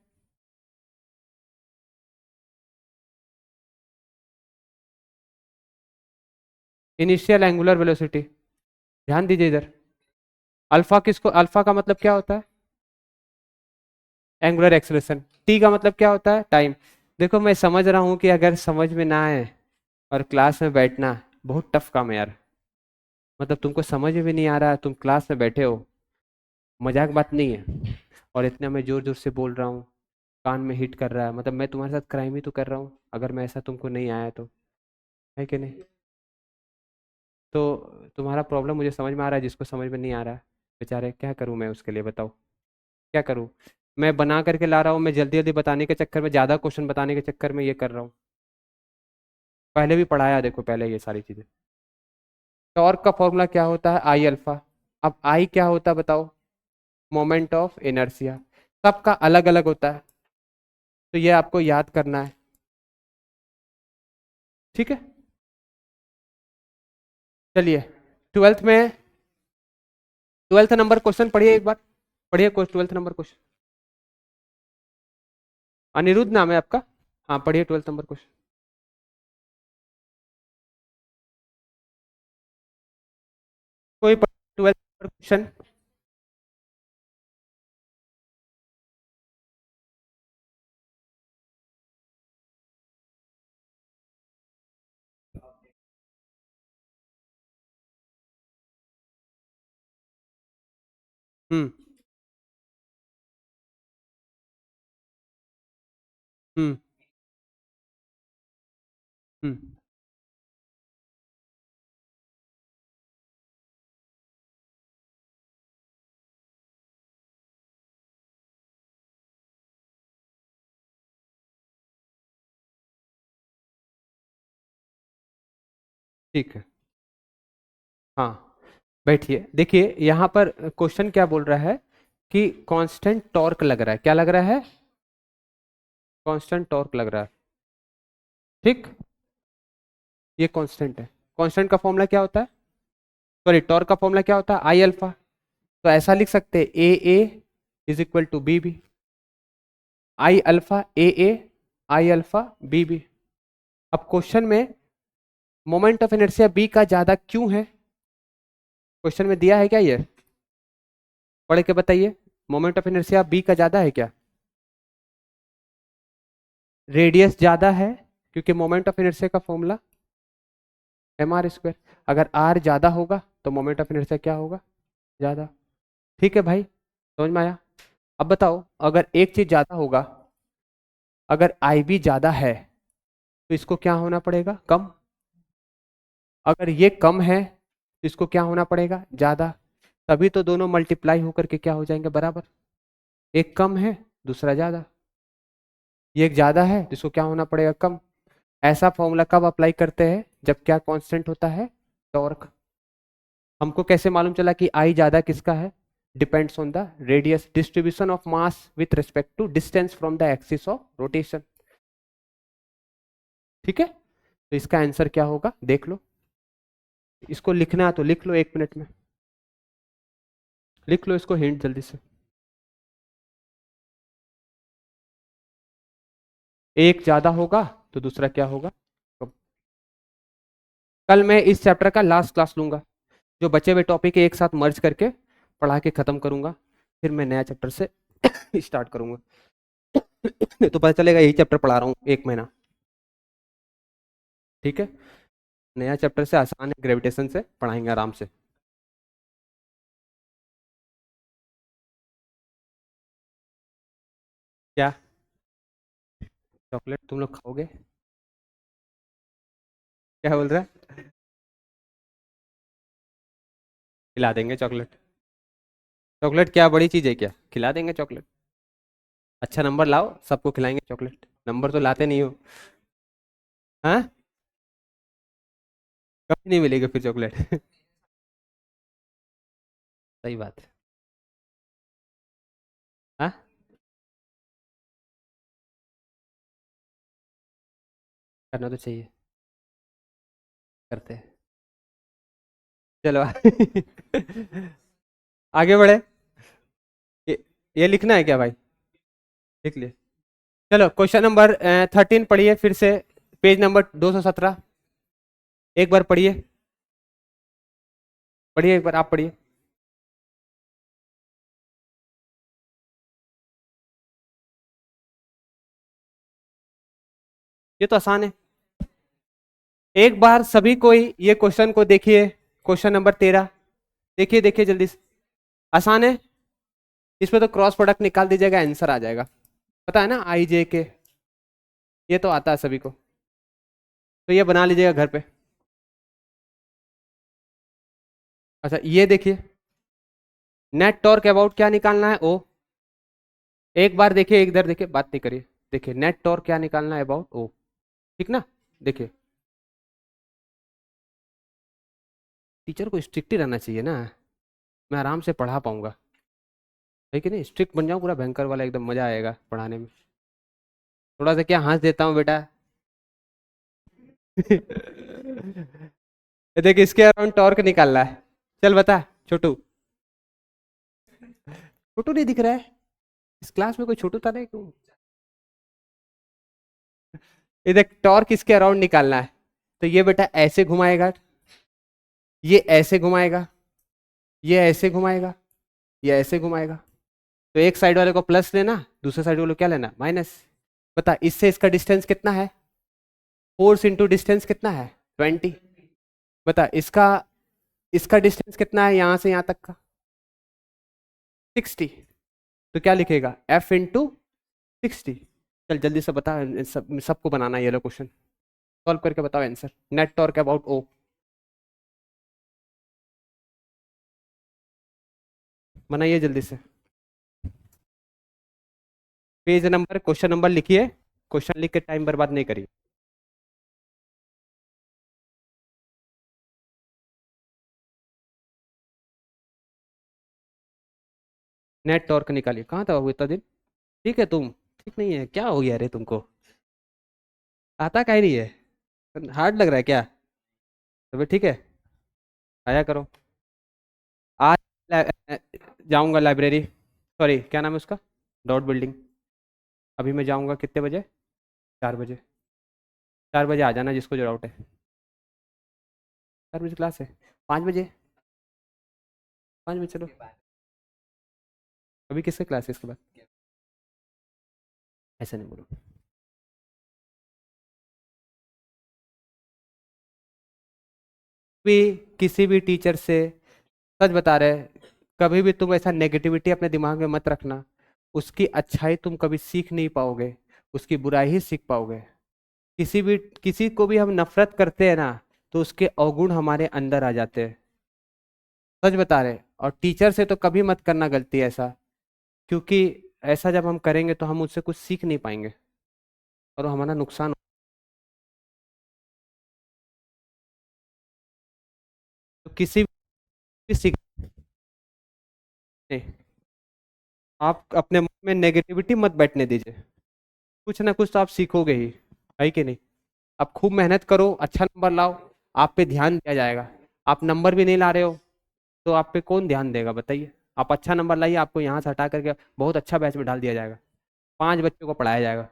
इनिशियल एंगुलर वेलोसिटी। ध्यान दीजिए इधर, अल्फा किसको, अल्फा का मतलब क्या होता है, एंगुलर एक्सेलरेशन। टी का मतलब क्या होता है, टाइम। देखो मैं समझ रहा हूं कि अगर समझ में ना आए और क्लास में बैठना बहुत टफ काम है यार, मतलब तुमको समझ में भी नहीं आ रहा है, तुम क्लास में बैठे हो, मजाक बात नहीं है, और इतना मैं जोर जोर से बोल रहा हूँ, कान में हिट कर रहा है, मतलब मैं तुम्हारे साथ क्राइम ही तो कर रहा हूँ, अगर मैं ऐसा तुमको नहीं आया तो, है कि नहीं। तो तुम्हारा प्रॉब्लम मुझे समझ में आ रहा है, जिसको समझ में नहीं आ रहा है बेचारे, क्या करूँ मैं उसके लिए, बताओ क्या करूँ। मैं बना करके ला रहा हूँ, मैं जल्दी जल्दी बताने के चक्कर में, ज़्यादा क्वेश्चन बताने के चक्कर में ये कर रहा हूँ। पहले भी पढ़ाया देखो, पहले ये सारी चीज़ें। टॉर्क का फॉर्मूला क्या होता है, आई अल्फा। अब आई क्या होता है बताओ, मोमेंट ऑफ इनर्शिया। सबका अलग अलग होता है, तो ये आपको याद करना है। ठीक है, चलिए ट्वेल्थ नंबर क्वेश्चन पढ़िए एक बार, पढ़िए 12th नंबर क्वेश्चन। अनिरुद्ध नाम है आपका, हाँ पढ़िए 12th नंबर क्वेश्चन। कोई 12th नंबर क्वेश्चन। हम्म हम्म हम्म ठीक है, हाँ बैठिए। देखिए यहाँ पर क्वेश्चन क्या बोल रहा है कि कांस्टेंट टॉर्क लग रहा है, क्या लग रहा है, कांस्टेंट टॉर्क लग रहा है। ठीक, ये कांस्टेंट है। कांस्टेंट का फॉर्मूला क्या होता है, सॉरी टॉर्क का फॉर्मूला क्या होता है, आई अल्फा। तो ऐसा लिख सकते हैं A A is equal to B B, I alpha A, I alpha B. अब क्वेश्चन में मोमेंट ऑफ इनर्शिया बी का ज्यादा क्यों है? क्वेश्चन में दिया है क्या ये? पढ़ के बताइए। मोमेंट ऑफ इनर्शिया बी का ज्यादा है क्या? रेडियस ज्यादा है, क्योंकि मोमेंट ऑफ इनर्शिया का फॉर्मूला एम आर स्क्वायर। अगर आर ज्यादा होगा तो मोमेंट ऑफ इनर्शिया क्या होगा? ज्यादा। ठीक है भाई, समझ में आया? अब बताओ, अगर एक चीज ज्यादा होगा, अगर आई बी ज्यादा है तो इसको क्या होना पड़ेगा? कम। अगर ये कम है तो इसको क्या होना पड़ेगा? ज्यादा। तभी तो दोनों मल्टीप्लाई होकर के क्या हो जाएंगे? बराबर। एक कम है, दूसरा ज्यादा। ये एक ज्यादा है तो इसको क्या होना पड़ेगा? कम। ऐसा फॉर्मूला कब अप्लाई करते हैं? जब क्या कांस्टेंट होता है? टॉर्क। हमको कैसे मालूम चला कि आई ज्यादा किसका है? Depends on the radius, distribution of mass with respect to distance from the axis of rotation. ठीक है, तो इसका आंसर क्या होगा देख लो। इसको लिखना है तो लिख लो 1 मिनट में, लिख लो इसको हिंट जल्दी से। एक ज्यादा होगा तो दूसरा क्या होगा? कल मैं इस चैप्टर का लास्ट क्लास लूंगा, जो बचे हुए टॉपिक एक साथ मर्ज करके पढ़ा के खत्म करूंगा, फिर मैं नया चैप्टर से स्टार्ट करूंगा। तो पता चलेगा यही चैप्टर पढ़ा रहा हूँ 1 महीना। ठीक है, नया चैप्टर से आसान है, ग्रेविटेशन से पढ़ाएंगे आराम से। क्या चॉकलेट तुम लोग खाओगे? क्या बोल रहा है? खिला देंगे चॉकलेट। चॉकलेट क्या बड़ी चीज है क्या? खिला देंगे चॉकलेट। अच्छा नंबर लाओ, सबको खिलाएंगे चॉकलेट। नंबर तो लाते नहीं हो। हाँ, कभी नहीं मिलेगा फिर चॉकलेट। सही बात है। हाँ, करना तो चाहिए, करते हैं। चलो। आगे बढ़े। ये, ये लिखना है क्या भाई? लिख लिए। चलो क्वेश्चन नंबर 13 पढ़िए फिर से, पेज नंबर 217। एक बार पढ़िए, पढ़िए एक बार, आप पढ़िए। ये तो आसान है। एक बार सभी कोई ये क्वेश्चन को देखिए, क्वेश्चन नंबर 13। देखिए देखिए जल्दी से, आसान है। इसमें तो क्रॉस प्रोडक्ट निकाल दीजिएगा, आंसर आ जाएगा। पता है ना आई जे के, ये तो आता है सभी को, तो ये बना लीजिएगा घर पे। अच्छा ये देखिए, नेट टॉर्क अबाउट क्या निकालना है? ओ। एक बार देखिए, इधर देखिए, बात नहीं करिए। देखिए नेट टॉर्क क्या निकालना है? अबाउट ओ। ठीक ना? देखिए, टीचर को स्ट्रिक्ट ही रहना चाहिए ना, मैं आराम से पढ़ा पाऊंगा। है कि नहीं? स्ट्रिक्ट बन जाऊं पूरा भयंकर वाला, एकदम मजा आएगा पढ़ाने में। थोड़ा सा क्या हंस देता हूँ बेटा। देख, इसके अराउंड टॉर्क निकालना है। चल बता छोटू। छोटू नहीं दिख रहा है इस क्लास में? कोई छोटू था नहीं क्यों? ये देख, टॉर्क इसके अराउंड निकालना है, तो ये बेटा ऐसे घुमाएगा, ये ऐसे घुमाएगा, ये ऐसे घुमाएगा, ये ऐसे घुमाएगा। तो एक साइड वाले को प्लस लेना, दूसरे साइड वाले को क्या लेना? माइनस। बता, इससे इसका डिस्टेंस कितना है? फोर्स इंटू डिस्टेंस कितना है? 20। बता इसका, इसका डिस्टेंस कितना है यहां से यहां तक का? 60। तो क्या लिखेगा? F into 60। चल जल्दी से बता, सबको बनाना है ये लो क्वेश्चन, सॉल्व करके बताओ आंसर। नेट टॉर्क अबाउट ओ, बनाइए जल्दी से। पेज नंबर, क्वेश्चन नंबर लिखिए, क्वेश्चन लिख के टाइम बर्बाद नहीं करिए। नेट टॉर्क निकालिए। कहाँ था वो इतना दिन? ठीक है तुम, ठीक नहीं है क्या? हो गया रे तुमको? आता का ही नहीं है? हार्ड लग रहा है क्या? तबीयत ठीक है? आया करो। आज जाऊंगा लाइब्रेरी, सॉरी क्या नाम है उसका, डॉट बिल्डिंग। अभी मैं जाऊंगा कितने बजे? 4 बजे। 4 बजे आ जाना जिसको जो डाउट है। 4 बजे क्लास है। 5 बजे। 5 बजे चलो। अभी किससे क्लास है इसके बाद? ऐसा नहीं बोलो। भी किसी भी टीचर से, सच बता रहे, कभी भी तुम ऐसा नेगेटिविटी अपने दिमाग में मत रखना। उसकी अच्छाई तुम कभी सीख नहीं पाओगे, उसकी बुराई ही सीख पाओगे। किसी को भी हम नफरत करते हैं ना, तो उसके अवगुण हमारे अंदर आ जाते हैं। सच बता रहे। और टीचर से तो कभी मत करना गलती ऐसा, क्योंकि ऐसा जब हम करेंगे तो हम उससे कुछ सीख नहीं पाएंगे और वो हमारा नुकसान तो किसी भी सीख नहीं। आप अपने मन में नेगेटिविटी मत बैठने दीजिए। कुछ ना कुछ तो आप सीखोगे ही, है कि नहीं? आप खूब मेहनत करो, अच्छा नंबर लाओ, आप पे ध्यान दिया जाएगा। आप नंबर भी नहीं ला रहे हो तो आप पे कौन ध्यान देगा बताइए? आप अच्छा नंबर लाइए, आपको यहाँ से हटा करके बहुत अच्छा बैच में डाल दिया जाएगा, 5 बच्चों को पढ़ाया जाएगा।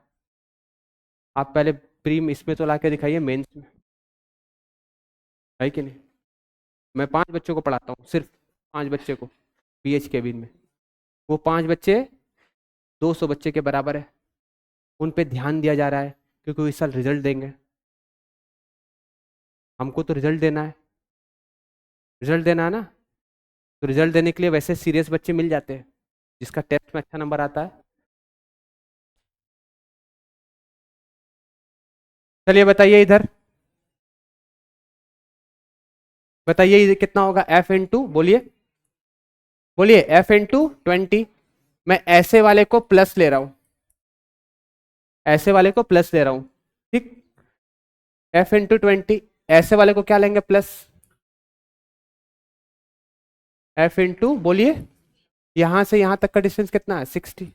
आप पहले प्री इसमें तो ला के दिखाइए, मेंस में, है कि नहीं? मैं 5 बच्चों को पढ़ाता हूँ, सिर्फ 5 बच्चे को, पीएच केबिन में। वो 5 बच्चे 200 बच्चे के बराबर है। उन पे ध्यान दिया जा रहा है क्योंकि वो इस साल रिजल्ट देंगे। हमको तो रिजल्ट देना है, रिजल्ट देना है ना। तो रिजल्ट देने के लिए वैसे सीरियस बच्चे मिल जाते हैं, जिसका टेस्ट में अच्छा नंबर आता है। चलिए बताइए इधर, बताइए ये कितना होगा? एफ इंटू, बोलिए, बोलिए, एफ इंटू 20। मैं ऐसे वाले को प्लस ले रहा हूं, ऐसे वाले को प्लस ले रहा हूं, ठीक। एफ इंटू 20, ऐसे वाले को क्या लेंगे? प्लस। एफ इंटू, बोलिए, यहां से यहां तक का डिस्टेंस कितना है? 60।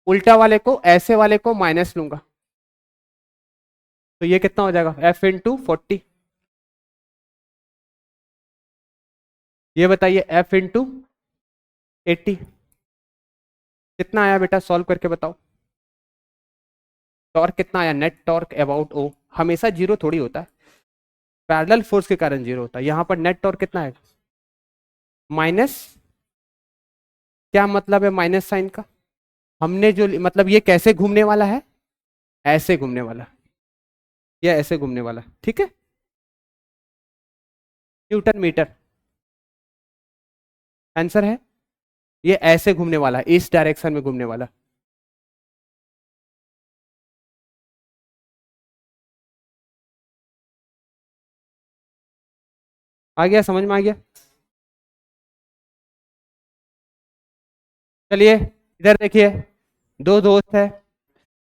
उल्टा वाले को, ऐसे वाले को माइनस लूंगा, तो ये कितना हो जाएगा? F into 40। ये बताइए एफ इंटू 80 कितना आया बेटा? सॉल्व करके बताओ। टॉर्क कितना आया? नेट टॉर्क अबाउट ओ, हमेशा जीरो थोड़ी होता है, पैरेलल फोर्स के कारण जीरो होता है। यहां पर नेट टॉर्क कितना है? माइनस। क्या मतलब है माइनस साइन का? हमने जो मतलब, ये कैसे घूमने वाला है? ऐसे घूमने वाला, या ऐसे घूमने वाला, ठीक है। न्यूटन मीटर आंसर है। ये ऐसे घूमने वाला है, इस डायरेक्शन में घूमने वाला। आ गया, समझ में आ गया? चलिए इधर देखिए, दो दोस्त है,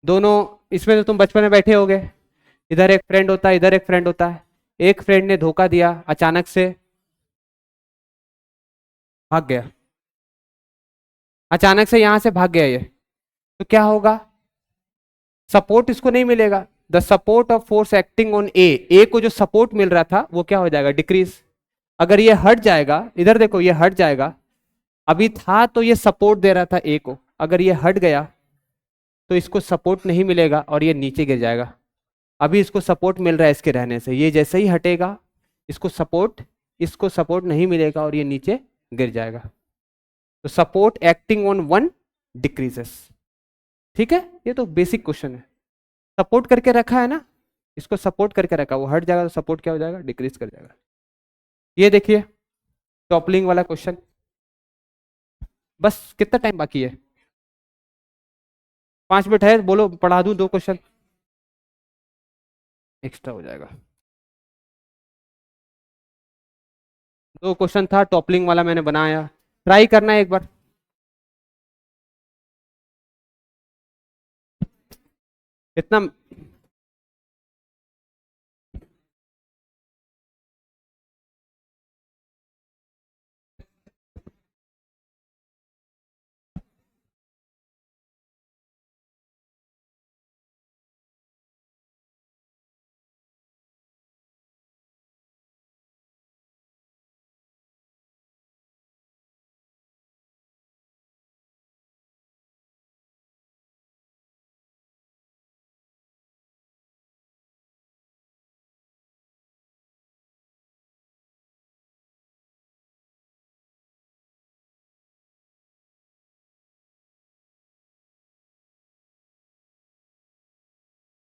दोनों, इसमें तो तुम बचपन में बैठे होगे। इधर एक फ्रेंड होता है, इधर एक फ्रेंड होता है। एक फ्रेंड ने धोखा दिया, अचानक से भाग गया, अचानक से यहां से भाग गया ये, तो क्या होगा? सपोर्ट इसको नहीं मिलेगा। The support of force acting on A को जो सपोर्ट मिल रहा था वो क्या हो जाएगा? डिक्रीज। अगर ये हट जाएगा, इधर देखो, ये हट जाएगा। अभी था तो ये सपोर्ट दे रहा था ए को, अगर ये हट गया तो इसको सपोर्ट नहीं मिलेगा और ये नीचे गिर जाएगा। अभी इसको सपोर्ट मिल रहा है इसके रहने से, ये जैसे ही हटेगा इसको सपोर्ट नहीं मिलेगा और ये नीचे गिर जाएगा। तो support acting on one decreases, ठीक है। ये तो बेसिक क्वेश्चन है। सपोर्ट करके रखा है ना, इसको सपोर्ट करके रखा, वो हट जाएगा तो सपोर्ट क्या हो जाएगा? डिक्रीज कर जाएगा। ये देखिए टॉपलिंग वाला क्वेश्चन। बस कितना टाइम बाकी है? 5 मिनट है, बोलो पढ़ा दूं 2 क्वेश्चन एक्स्ट्रा हो जाएगा। 2 क्वेश्चन था टॉपलिंग वाला, मैंने बनाया, ट्राई करना है एक बार। इतना